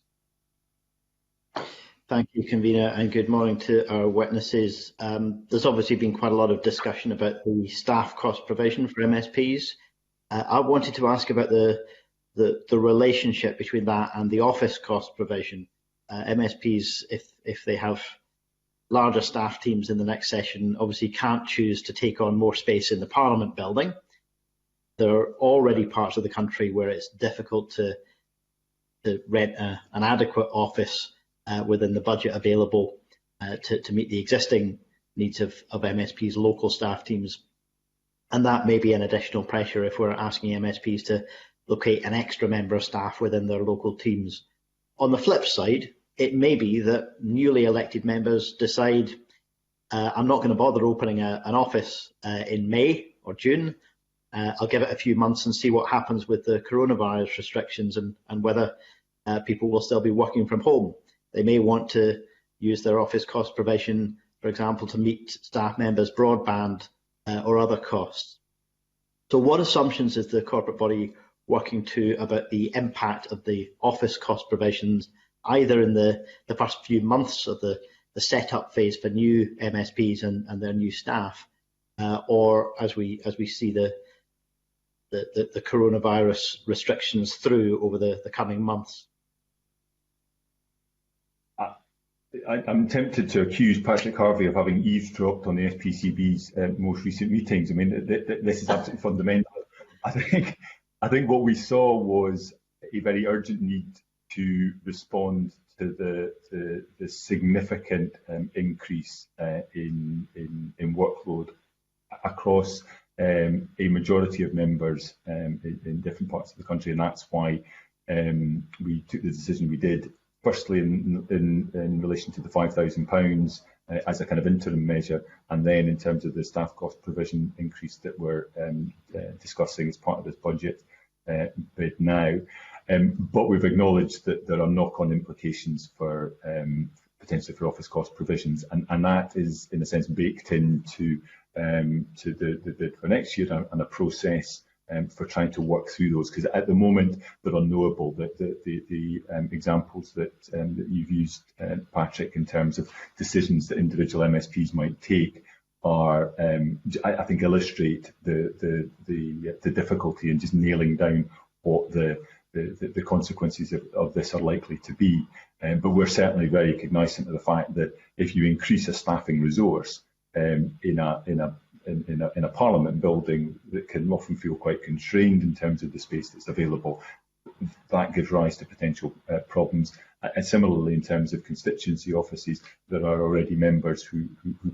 Thank you, Convener, and good morning to our witnesses. There's obviously been quite a lot of discussion about the staff cost provision for MSPs. I wanted to ask about the relationship between that and the office cost provision. MSPs, if they have larger staff teams in the next session, obviously can't choose to take on more space in the Parliament building. There are already parts of the country where it's difficult to rent an adequate office within the budget available to meet the existing needs of MSPs' local staff teams. And that may be an additional pressure if we're asking MSPs to locate an extra member of staff within their local teams. On the flip side, it may be that newly elected members decide, I'm not going to bother opening an office in May or June. I'll give it a few months and see what happens with the coronavirus restrictions and whether people will still be working from home. They may want to use their office cost provision, for example, to meet staff members' broadband or other costs. So what assumptions is the corporate body working to about the impact of the office cost provisions, either in the first few months of the setup phase for new MSPs and their new staff, or as we see the coronavirus restrictions through over the coming months? I'm tempted to accuse Patrick Harvey of having eavesdropped on the SPCB's most recent meetings. I mean, this is absolutely fundamental. I think what we saw was a very urgent need to respond to the significant increase in workload across a majority of members in different parts of the country, and that's why we took the decision we did. Firstly, in relation to the £5,000 as a kind of interim measure, and then in terms of the staff cost provision increase that we're discussing as part of this budget bid now. But we've acknowledged that there are knock-on implications for potentially for office cost provisions, and that is in a sense baked into the bid for next year and a process for trying to work through those, because at the moment they're unknowable. The examples that you've used, Patrick, in terms of decisions that individual MSPs might take are, I think, illustrate the difficulty in just nailing down what the consequences of this are likely to be. But we're certainly very cognizant of the fact that if you increase a staffing resource in a parliament building that can often feel quite constrained in terms of the space that's available, that gives rise to potential problems. And similarly, in terms of constituency offices, there are already members who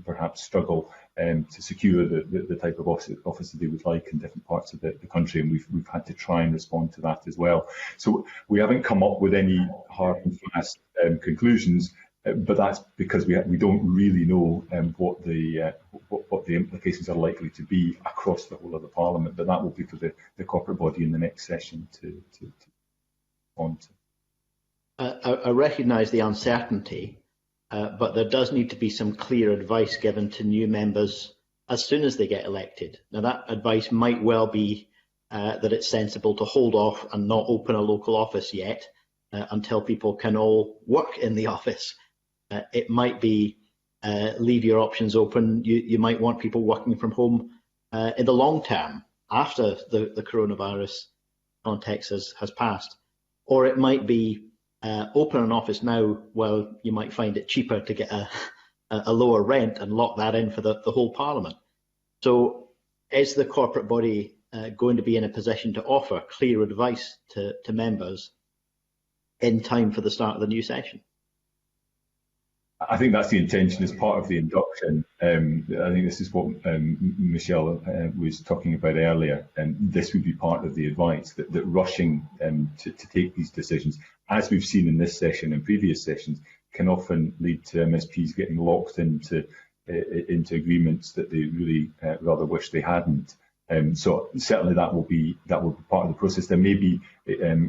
perhaps struggle to secure the type of offices they would like in different parts of the country, and we've had to try and respond to that as well. So we haven't come up with any hard and fast conclusions, but that's because we don't really know what the implications are likely to be across the whole of the Parliament. But that will be for the corporate body in the next session to respond to. I recognise the uncertainty, but there does need to be some clear advice given to new members as soon as they get elected. Now, that advice might well be that it's sensible to hold off and not open a local office yet until people can all work in the office. It might be leave your options open. You might want people working from home in the long term after the coronavirus context has passed. Or it might be open an office now while you might find it cheaper to get a lower rent and lock that in for the whole Parliament. So is the corporate body going to be in a position to offer clear advice to members in time for the start of the new session? I think that's the intention as part of the induction. I think this is what Michelle was talking about earlier, and this would be part of the advice, that rushing to take these decisions, as we've seen in this session and previous sessions, can often lead to MSPs getting locked into agreements that they really rather wish they hadn't. So certainly that will be part of the process. There may be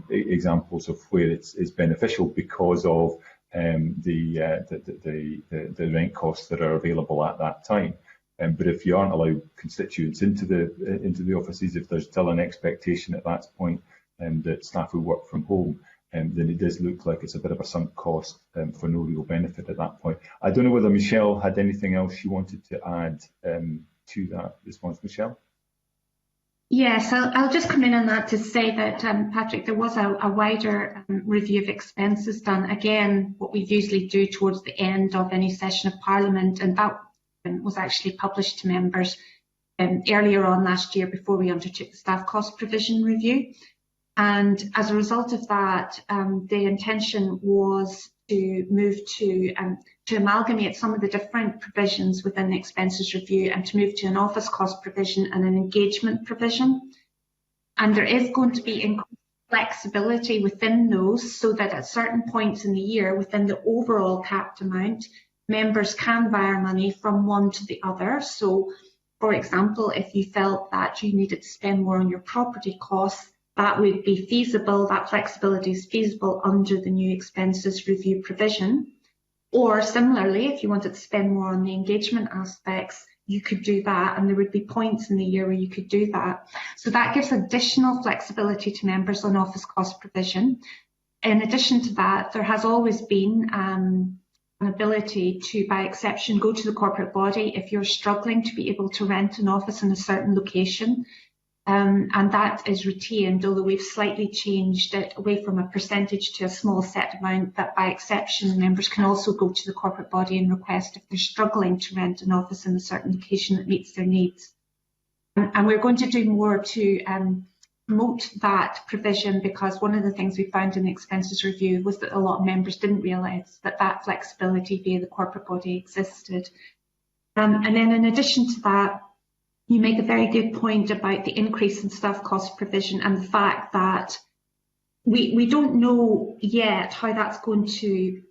examples of where it's beneficial because of the rent costs that are available at that time. But if you aren't allowed constituents into the offices, if there's still an expectation at that point that staff will work from home, then it does look like it's a bit of a sunk cost for no real benefit at that point. I don't know whether Michelle had anything else she wanted to add to that response. Michelle? Yes, I'll just come in on that to say that, Patrick, there was a wider review of expenses done. Again, what we usually do towards the end of any session of Parliament, and that was actually published to members earlier on last year before we undertook the staff cost provision review. And as a result of that, the intention was to move to amalgamate some of the different provisions within the expenses review and to move to an office cost provision and an engagement provision. And there is going to be increased flexibility within those, so that at certain points in the year within the overall capped amount, members can wire money from one to the other. So, for example, if you felt that you needed to spend more on your property costs, that would be feasible, that flexibility is feasible under the new expenses review provision. Or similarly, if you wanted to spend more on the engagement aspects, you could do that, and there would be points in the year where you could do that. So that gives additional flexibility to members on office cost provision. In addition to that, there has always been an ability to, by exception, go to the corporate body if you're struggling to be able to rent an office in a certain location. And that is retained, although we've slightly changed it away from a percentage to a small set amount, that by exception members can also go to the corporate body and request if they're struggling to rent an office in a certain location that meets their needs. And we're going to do more to promote that provision, because one of the things we found in the expenses review was that a lot of members didn't realise that that flexibility via the corporate body existed. And then in addition to that, you make a very good point about the increase in staff cost provision and the fact that we don't know yet how that's going to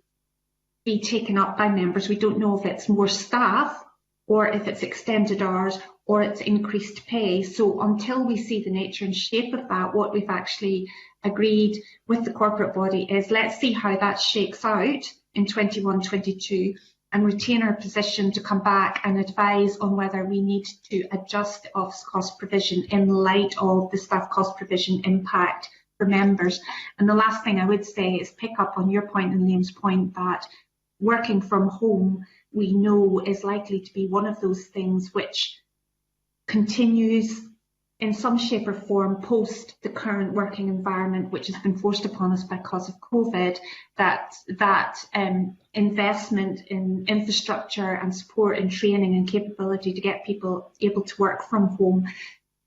be taken up by members. We don't know if it's more staff or if it's extended hours or it's increased pay. So until we see the nature and shape of that, what we've actually agreed with the corporate body is let's see how that shakes out in 21-22 and retain our position to come back and advise on whether we need to adjust the office cost provision in light of the staff cost provision impact for members. And the last thing I would say is pick up on your point and Liam's point that working from home, we know, is likely to be one of those things which continues in some shape or form post the current working environment, which has been forced upon us because of COVID, that investment in infrastructure and support and training and capability to get people able to work from home,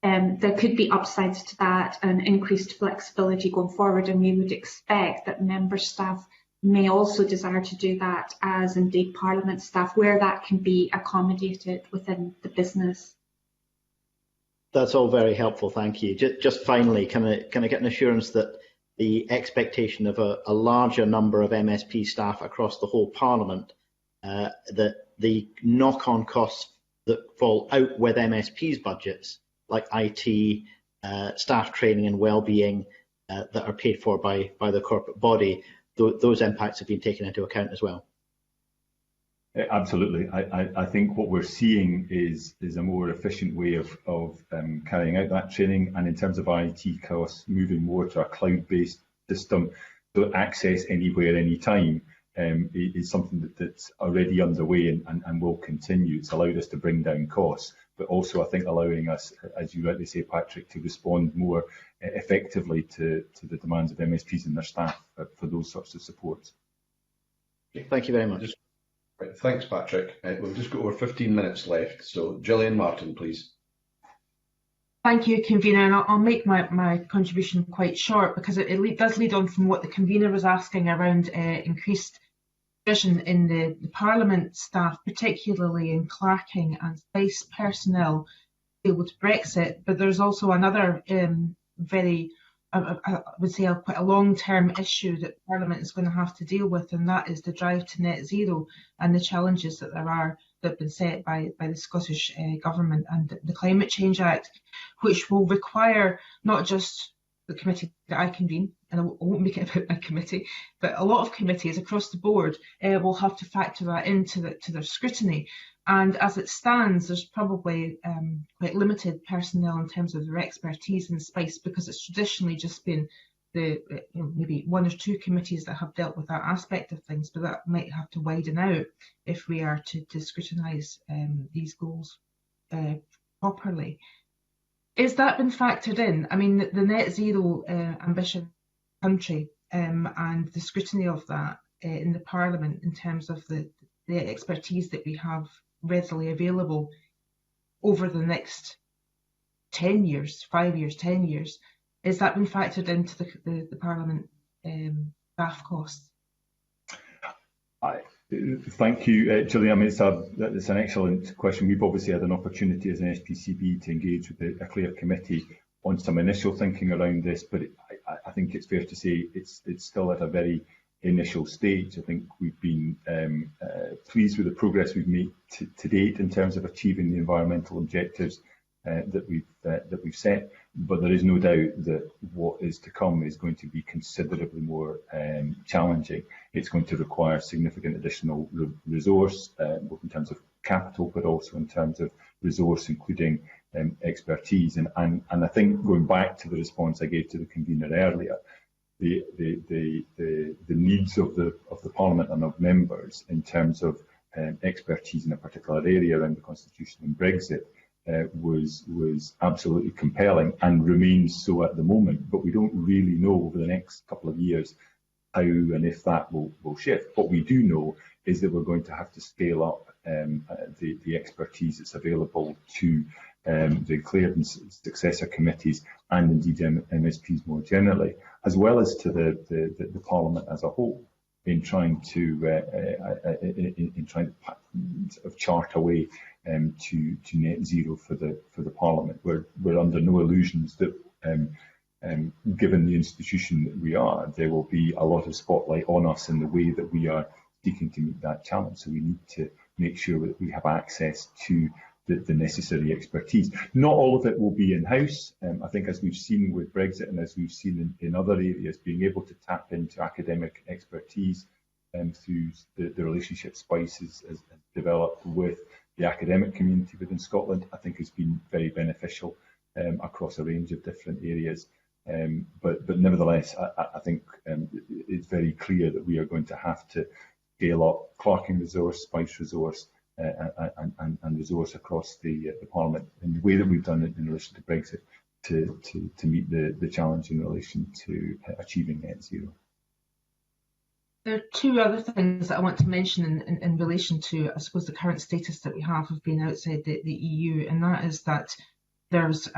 there could be upsides to that and increased flexibility going forward. And we would expect that member staff may also desire to do that, as indeed Parliament staff, where that can be accommodated within the business. That's all very helpful, thank you. Just finally, can I get an assurance that the expectation of a larger number of MSP staff across the whole Parliament, that the knock-on costs that fall out with MSP's budgets, like IT, staff training and well-being, that are paid for by the corporate body, those impacts have been taken into account as well? Absolutely. I think what we're seeing is a more efficient way of carrying out that training, and in terms of IT costs, moving more to a cloud-based system to access anywhere, anytime, is something that's already underway and will continue. It's allowed us to bring down costs, but also I think allowing us, as you rightly say, Patrick, to respond more effectively to the demands of MSPs and their staff for those sorts of supports. Thank you very much. Right, thanks, Patrick. We've just got over 15 minutes left, so Gillian Martin, please. Thank you, Convener, and I'll make my contribution quite short because it does lead on from what the Convener was asking around increased provision in the Parliament staff, particularly in clerking and space personnel, to deal with Brexit. But there's also another I would say quite a long-term issue that Parliament is going to have to deal with, and that is the drive to net zero and the challenges that have been set by the Scottish Government and the Climate Change Act, which will require not just the committee that I convene, and I won't make it about my committee, but a lot of committees across the board will have to factor that into their scrutiny. And as it stands, there's probably quite limited personnel in terms of their expertise in space, because it's traditionally just been maybe one or two committees that have dealt with that aspect of things, but that might have to widen out if we are to scrutinise these goals properly. Is that been factored in? I mean, the net zero ambition country and the scrutiny of that in the Parliament in terms of the expertise that we have readily available over the next 10 years, 5 years, 10 years, is that been factored into the Parliament staff costs? Thank you, Gillian. I mean, it's an excellent question. We've obviously had an opportunity as an SPCB to engage with a CLARE committee on some initial thinking around this, but I think it's fair to say it's still at a very initial stage. I think we've been pleased with the progress we've made to date in terms of achieving the environmental objectives that we've set, but there is no doubt that what is to come is going to be considerably more challenging. It's going to require significant additional resource, both in terms of capital, but also in terms of resource, including expertise. And I think, going back to the response I gave to the convener earlier, the needs of the Parliament and of members in terms of expertise in a particular area around the Constitution and Brexit was absolutely compelling and remains so at the moment. But we don't really know over the next couple of years how and if that will shift. What we do know is that we're going to have to scale up the expertise that's available to the clearance successor committees, and indeed MSPs more generally, as well as to the Parliament as a whole, in trying to sort of chart a way to net zero for the Parliament. We're under no illusions that given the institution that we are, there will be a lot of spotlight on us in the way that we are seeking to meet that challenge. So we need to make sure that we have access to the necessary expertise. Not all of it will be in-house. I think, as we've seen with Brexit and as we've seen in other areas, being able to tap into academic expertise through the relationship SPICE has developed with the academic community within Scotland, I think has been very beneficial across a range of different areas. But nevertheless, I think it's very clear that we are going to have to scale up clerking resource, SPICE resource, and resource across the Parliament in the way that we've done it in relation to Brexit to meet the challenge in relation to achieving net zero. There are two other things that I want to mention in relation to, I suppose, the current status that we have of being outside the EU, and that is that there's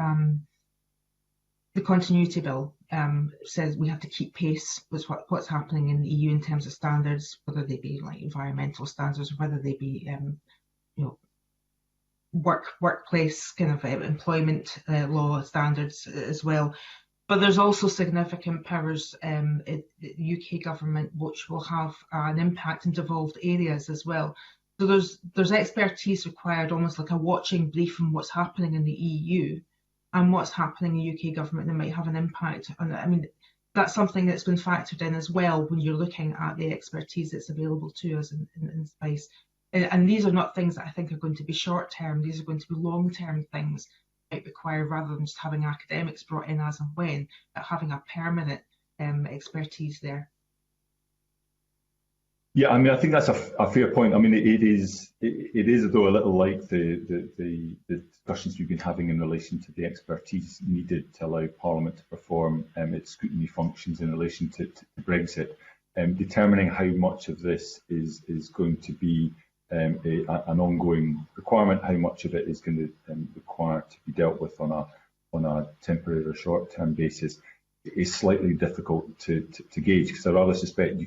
the Continuity Bill says we have to keep pace with what's happening in the EU in terms of standards, whether they be like environmental standards or whether they be workplace kind of employment law standards as well. But there's also significant powers in the UK government which will have an impact in devolved areas as well. So there's expertise required, almost like a watching brief on what's happening in the EU and what's happening in the UK government that might have an impact on it. I mean, that's something that's been factored in as well when you're looking at the expertise that's available to us in SPICE. And these are not things that I think are going to be short term. These are going to be long term things that might require, rather than just having academics brought in as and when, but having a permanent expertise there. Yeah, I mean, I think that's a fair point. I mean, it is though a little like the discussions we've been having in relation to the expertise needed to allow Parliament to perform its scrutiny functions in relation to Brexit. Determining how much of this is going to be an ongoing requirement, how much of it is going to require to be dealt with on a temporary or short-term basis is slightly difficult to gauge, because I rather suspect you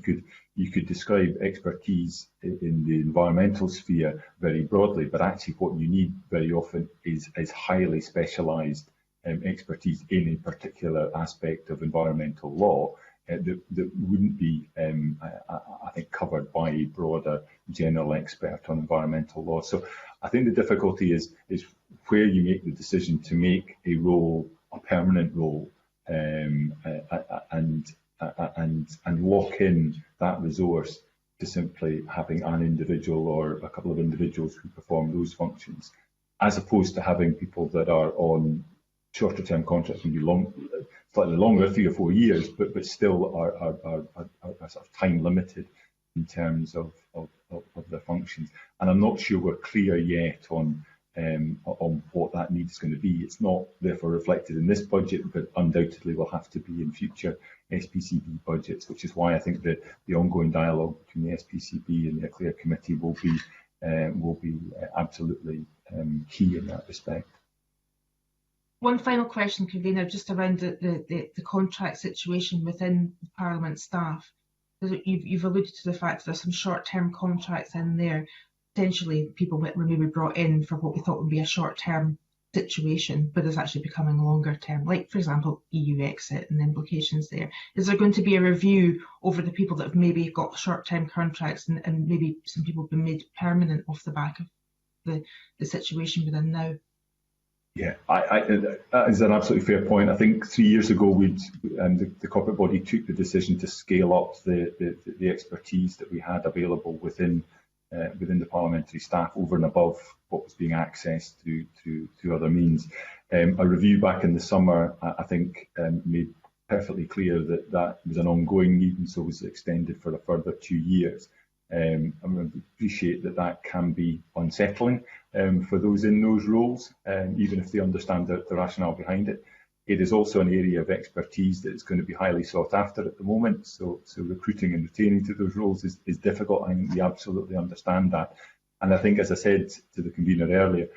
could describe expertise in the environmental sphere very broadly, but actually what you need very often is highly specialised expertise in a particular aspect of environmental law that wouldn't be, I think, covered by a broader general expert on environmental law. So I think the difficulty is where you make the decision to make a role a permanent role, and lock in that resource to simply having an individual or a couple of individuals who perform those functions, as opposed to having people that are on shorter term contracts, maybe slightly longer, 3 or 4 years, but still are sort of time limited in terms of their functions. And I'm not sure we're clear yet on what that need is going to be. It's not therefore reflected in this budget, but undoubtedly will have to be in future SPCB budgets, which is why I think that the ongoing dialogue between the SPCB and the Clear Committee will be absolutely key in that respect. One final question, Convener, just around the contract situation within Parliament staff. You've alluded to the fact that there's some short-term contracts in there. Potentially people were maybe brought in for what we thought would be a short-term situation, but is actually becoming longer term, like, for example, EU exit and the implications there. Is there going to be a review over the people that have maybe got short-term contracts and maybe some people have been made permanent off the back of the situation within now? Yeah, that is an absolutely fair point. I think 3 years ago, the corporate body took the decision to scale up the expertise that we had available within the parliamentary staff over and above what was being accessed through other means. A review back in the summer, I think, made perfectly clear that was an ongoing need, and so was extended for a further 2 years. I appreciate that can be unsettling for those in those roles, even if they understand the rationale behind it. It is also an area of expertise that is going to be highly sought after at the moment, so recruiting and retaining to those roles is difficult. I think we absolutely understand that. And I think, as I said to the convener earlier,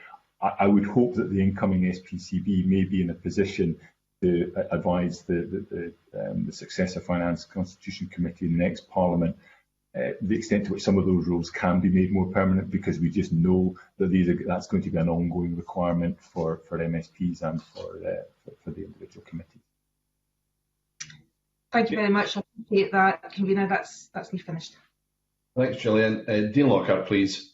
I would hope that the incoming SPCB may be in a position to advise the Successor Finance Constitution Committee in the next Parliament the extent to which some of those roles can be made more permanent, because we just know that that's going to be an ongoing requirement for MSPs and for the individual committees. Thank you very much. I appreciate that, Convener. That's me finished. Thanks, Gillian. Dean Lockhart, please.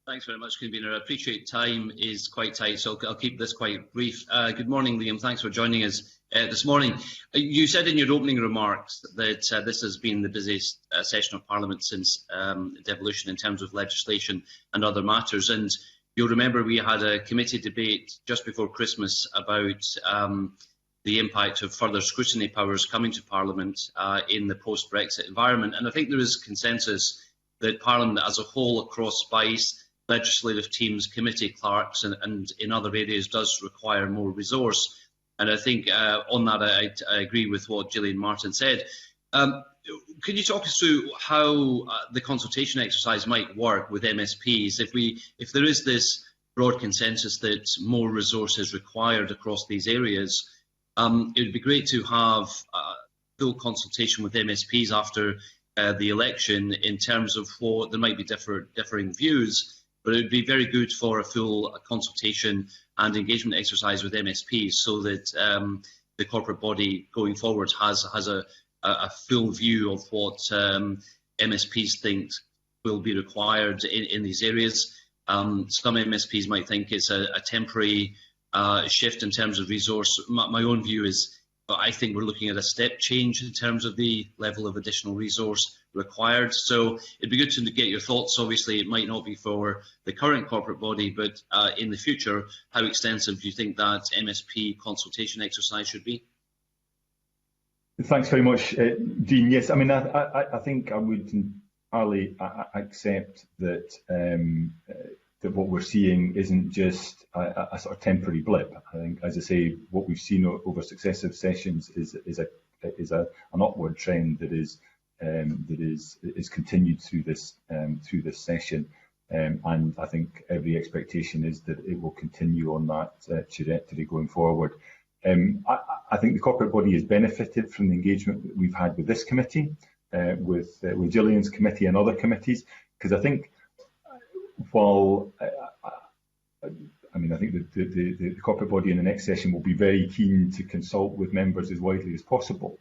Thanks very much, Convener. I appreciate time is quite tight, so I'll keep this quite brief. Good morning, Liam. Thanks for joining us this morning. You said in your opening remarks that this has been the busiest session of Parliament since devolution in terms of legislation and other matters. And you'll remember we had a committee debate just before Christmas about the impact of further scrutiny powers coming to Parliament in the post-Brexit environment. And I think there is consensus that Parliament as a whole, across SPICE, legislative teams, committee clerks and in other areas, does require more resource. And I think on that I agree with what Gillian Martin said. Can you talk us through how the consultation exercise might work with MSPs if there is this broad consensus that more resource is required across these areas? It would be great to have full consultation with MSPs after the election in terms of what there might be differing views, but it would be very good for a full consultation and engagement exercise with MSPs so that the corporate body going forward has a full view of what MSPs think will be required in these areas. Some MSPs might think it's a temporary shift in terms of resource. My own view is I think we're looking at a step change in terms of the level of additional resource required. So it'd be good to get your thoughts. Obviously, it might not be for the current corporate body, but in the future, how extensive do you think that MSP consultation exercise should be? Thanks very much, Dean. Yes, I mean, I think I would entirely accept that that what we're seeing isn't just a sort of temporary blip. I think, as I say, what we've seen over successive sessions is an upward trend that is continued through this session, and I think every expectation is that it will continue on that trajectory going forward. I think the corporate body has benefited from the engagement that we've had with this committee, with Gillian's committee and other committees, because I think while I think the corporate body in the next session will be very keen to consult with members as widely as possible.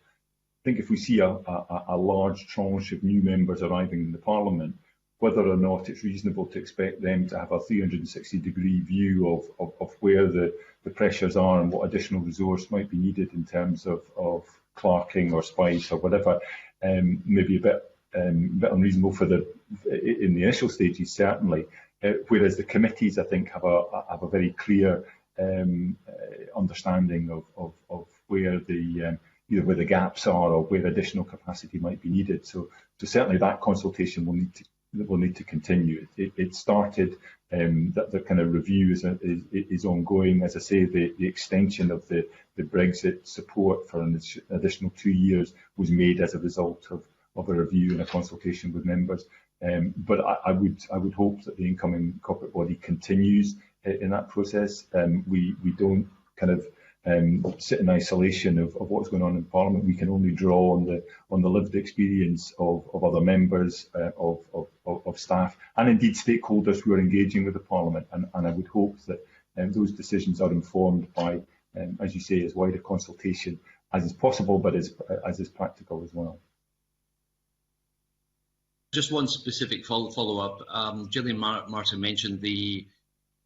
I think if we see a large tranche of new members arriving in the Parliament, whether or not it's reasonable to expect them to have a 360-degree view of where the pressures are and what additional resource might be needed in terms of clerking or SPICE or whatever, maybe a bit unreasonable in the initial stages, certainly. Whereas the committees, I think, have a very clear understanding of where either where the gaps are or where additional capacity might be needed. So certainly that consultation will need to continue. It started, that the kind of review is ongoing. As I say, the extension of the Brexit support for an additional 2 years was made as a result of a review and a consultation with members. But I would hope that the incoming corporate body continues in that process. We don't kind of sit in isolation of what's going on in Parliament. We can only draw on the lived experience of other members, of staff, and indeed stakeholders who are engaging with the Parliament. And I would hope that those decisions are informed by, as you say, as wide a consultation as is possible, but as is practical as well. Just one specific follow-up. Gillian Martin mentioned the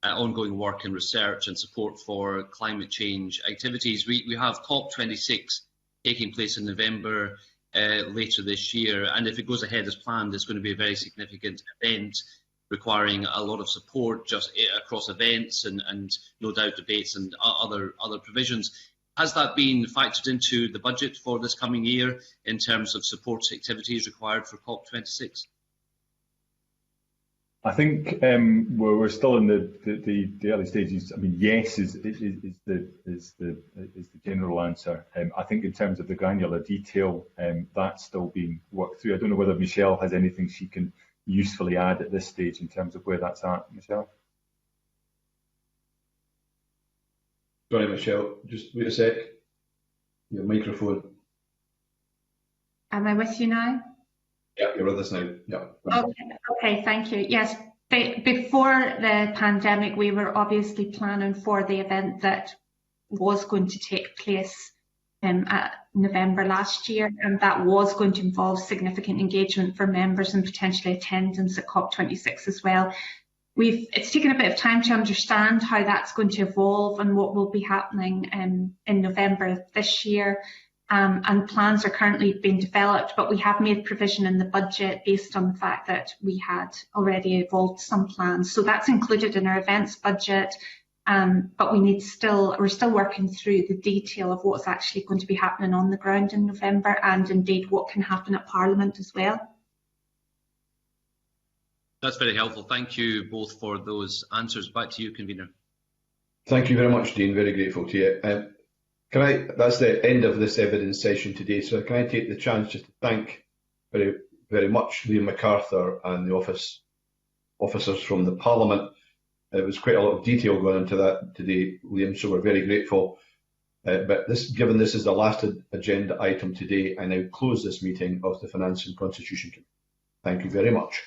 ongoing work and research and support for climate change activities. We have COP26 taking place in November later this year, and if it goes ahead as planned, it's going to be a very significant event requiring a lot of support just across events and no doubt debates and other provisions. Has that been factored into the budget for this coming year in terms of support activities required for COP26? I think we're still in the early stages. I mean, yes is the general answer. I think in terms of the granular detail, that's still being worked through. I don't know whether Michelle has anything she can usefully add at this stage in terms of where that's at. Michelle? Sorry, Michelle, just wait a sec. Your microphone. Am I with you now? Yeah, you're with us now. Yeah. Okay, thank you. Yes, before the pandemic, we were obviously planning for the event that was going to take place at November last year, and that was going to involve significant engagement for members and potentially attendance at COP26 as well. It's taken a bit of time to understand how that's going to evolve and what will be happening in November this year. And plans are currently being developed, but we have made provision in the budget based on the fact that we had already evolved some plans. So that's included in our events budget, but we're still working through the detail of what's actually going to be happening on the ground in November, and indeed what can happen at Parliament as well. That's very helpful. Thank you both for those answers. Back to you, Convener. Thank you very much, Dean. Very grateful to you. That's the end of this evidence session today. So can I take the chance just to thank very, very much Liam MacArthur and the officers from the Parliament. It was quite a lot of detail going into that today, Liam, so we're very grateful. But given this is the last agenda item today, I now close this meeting of the Finance and Constitution Committee. Thank you very much.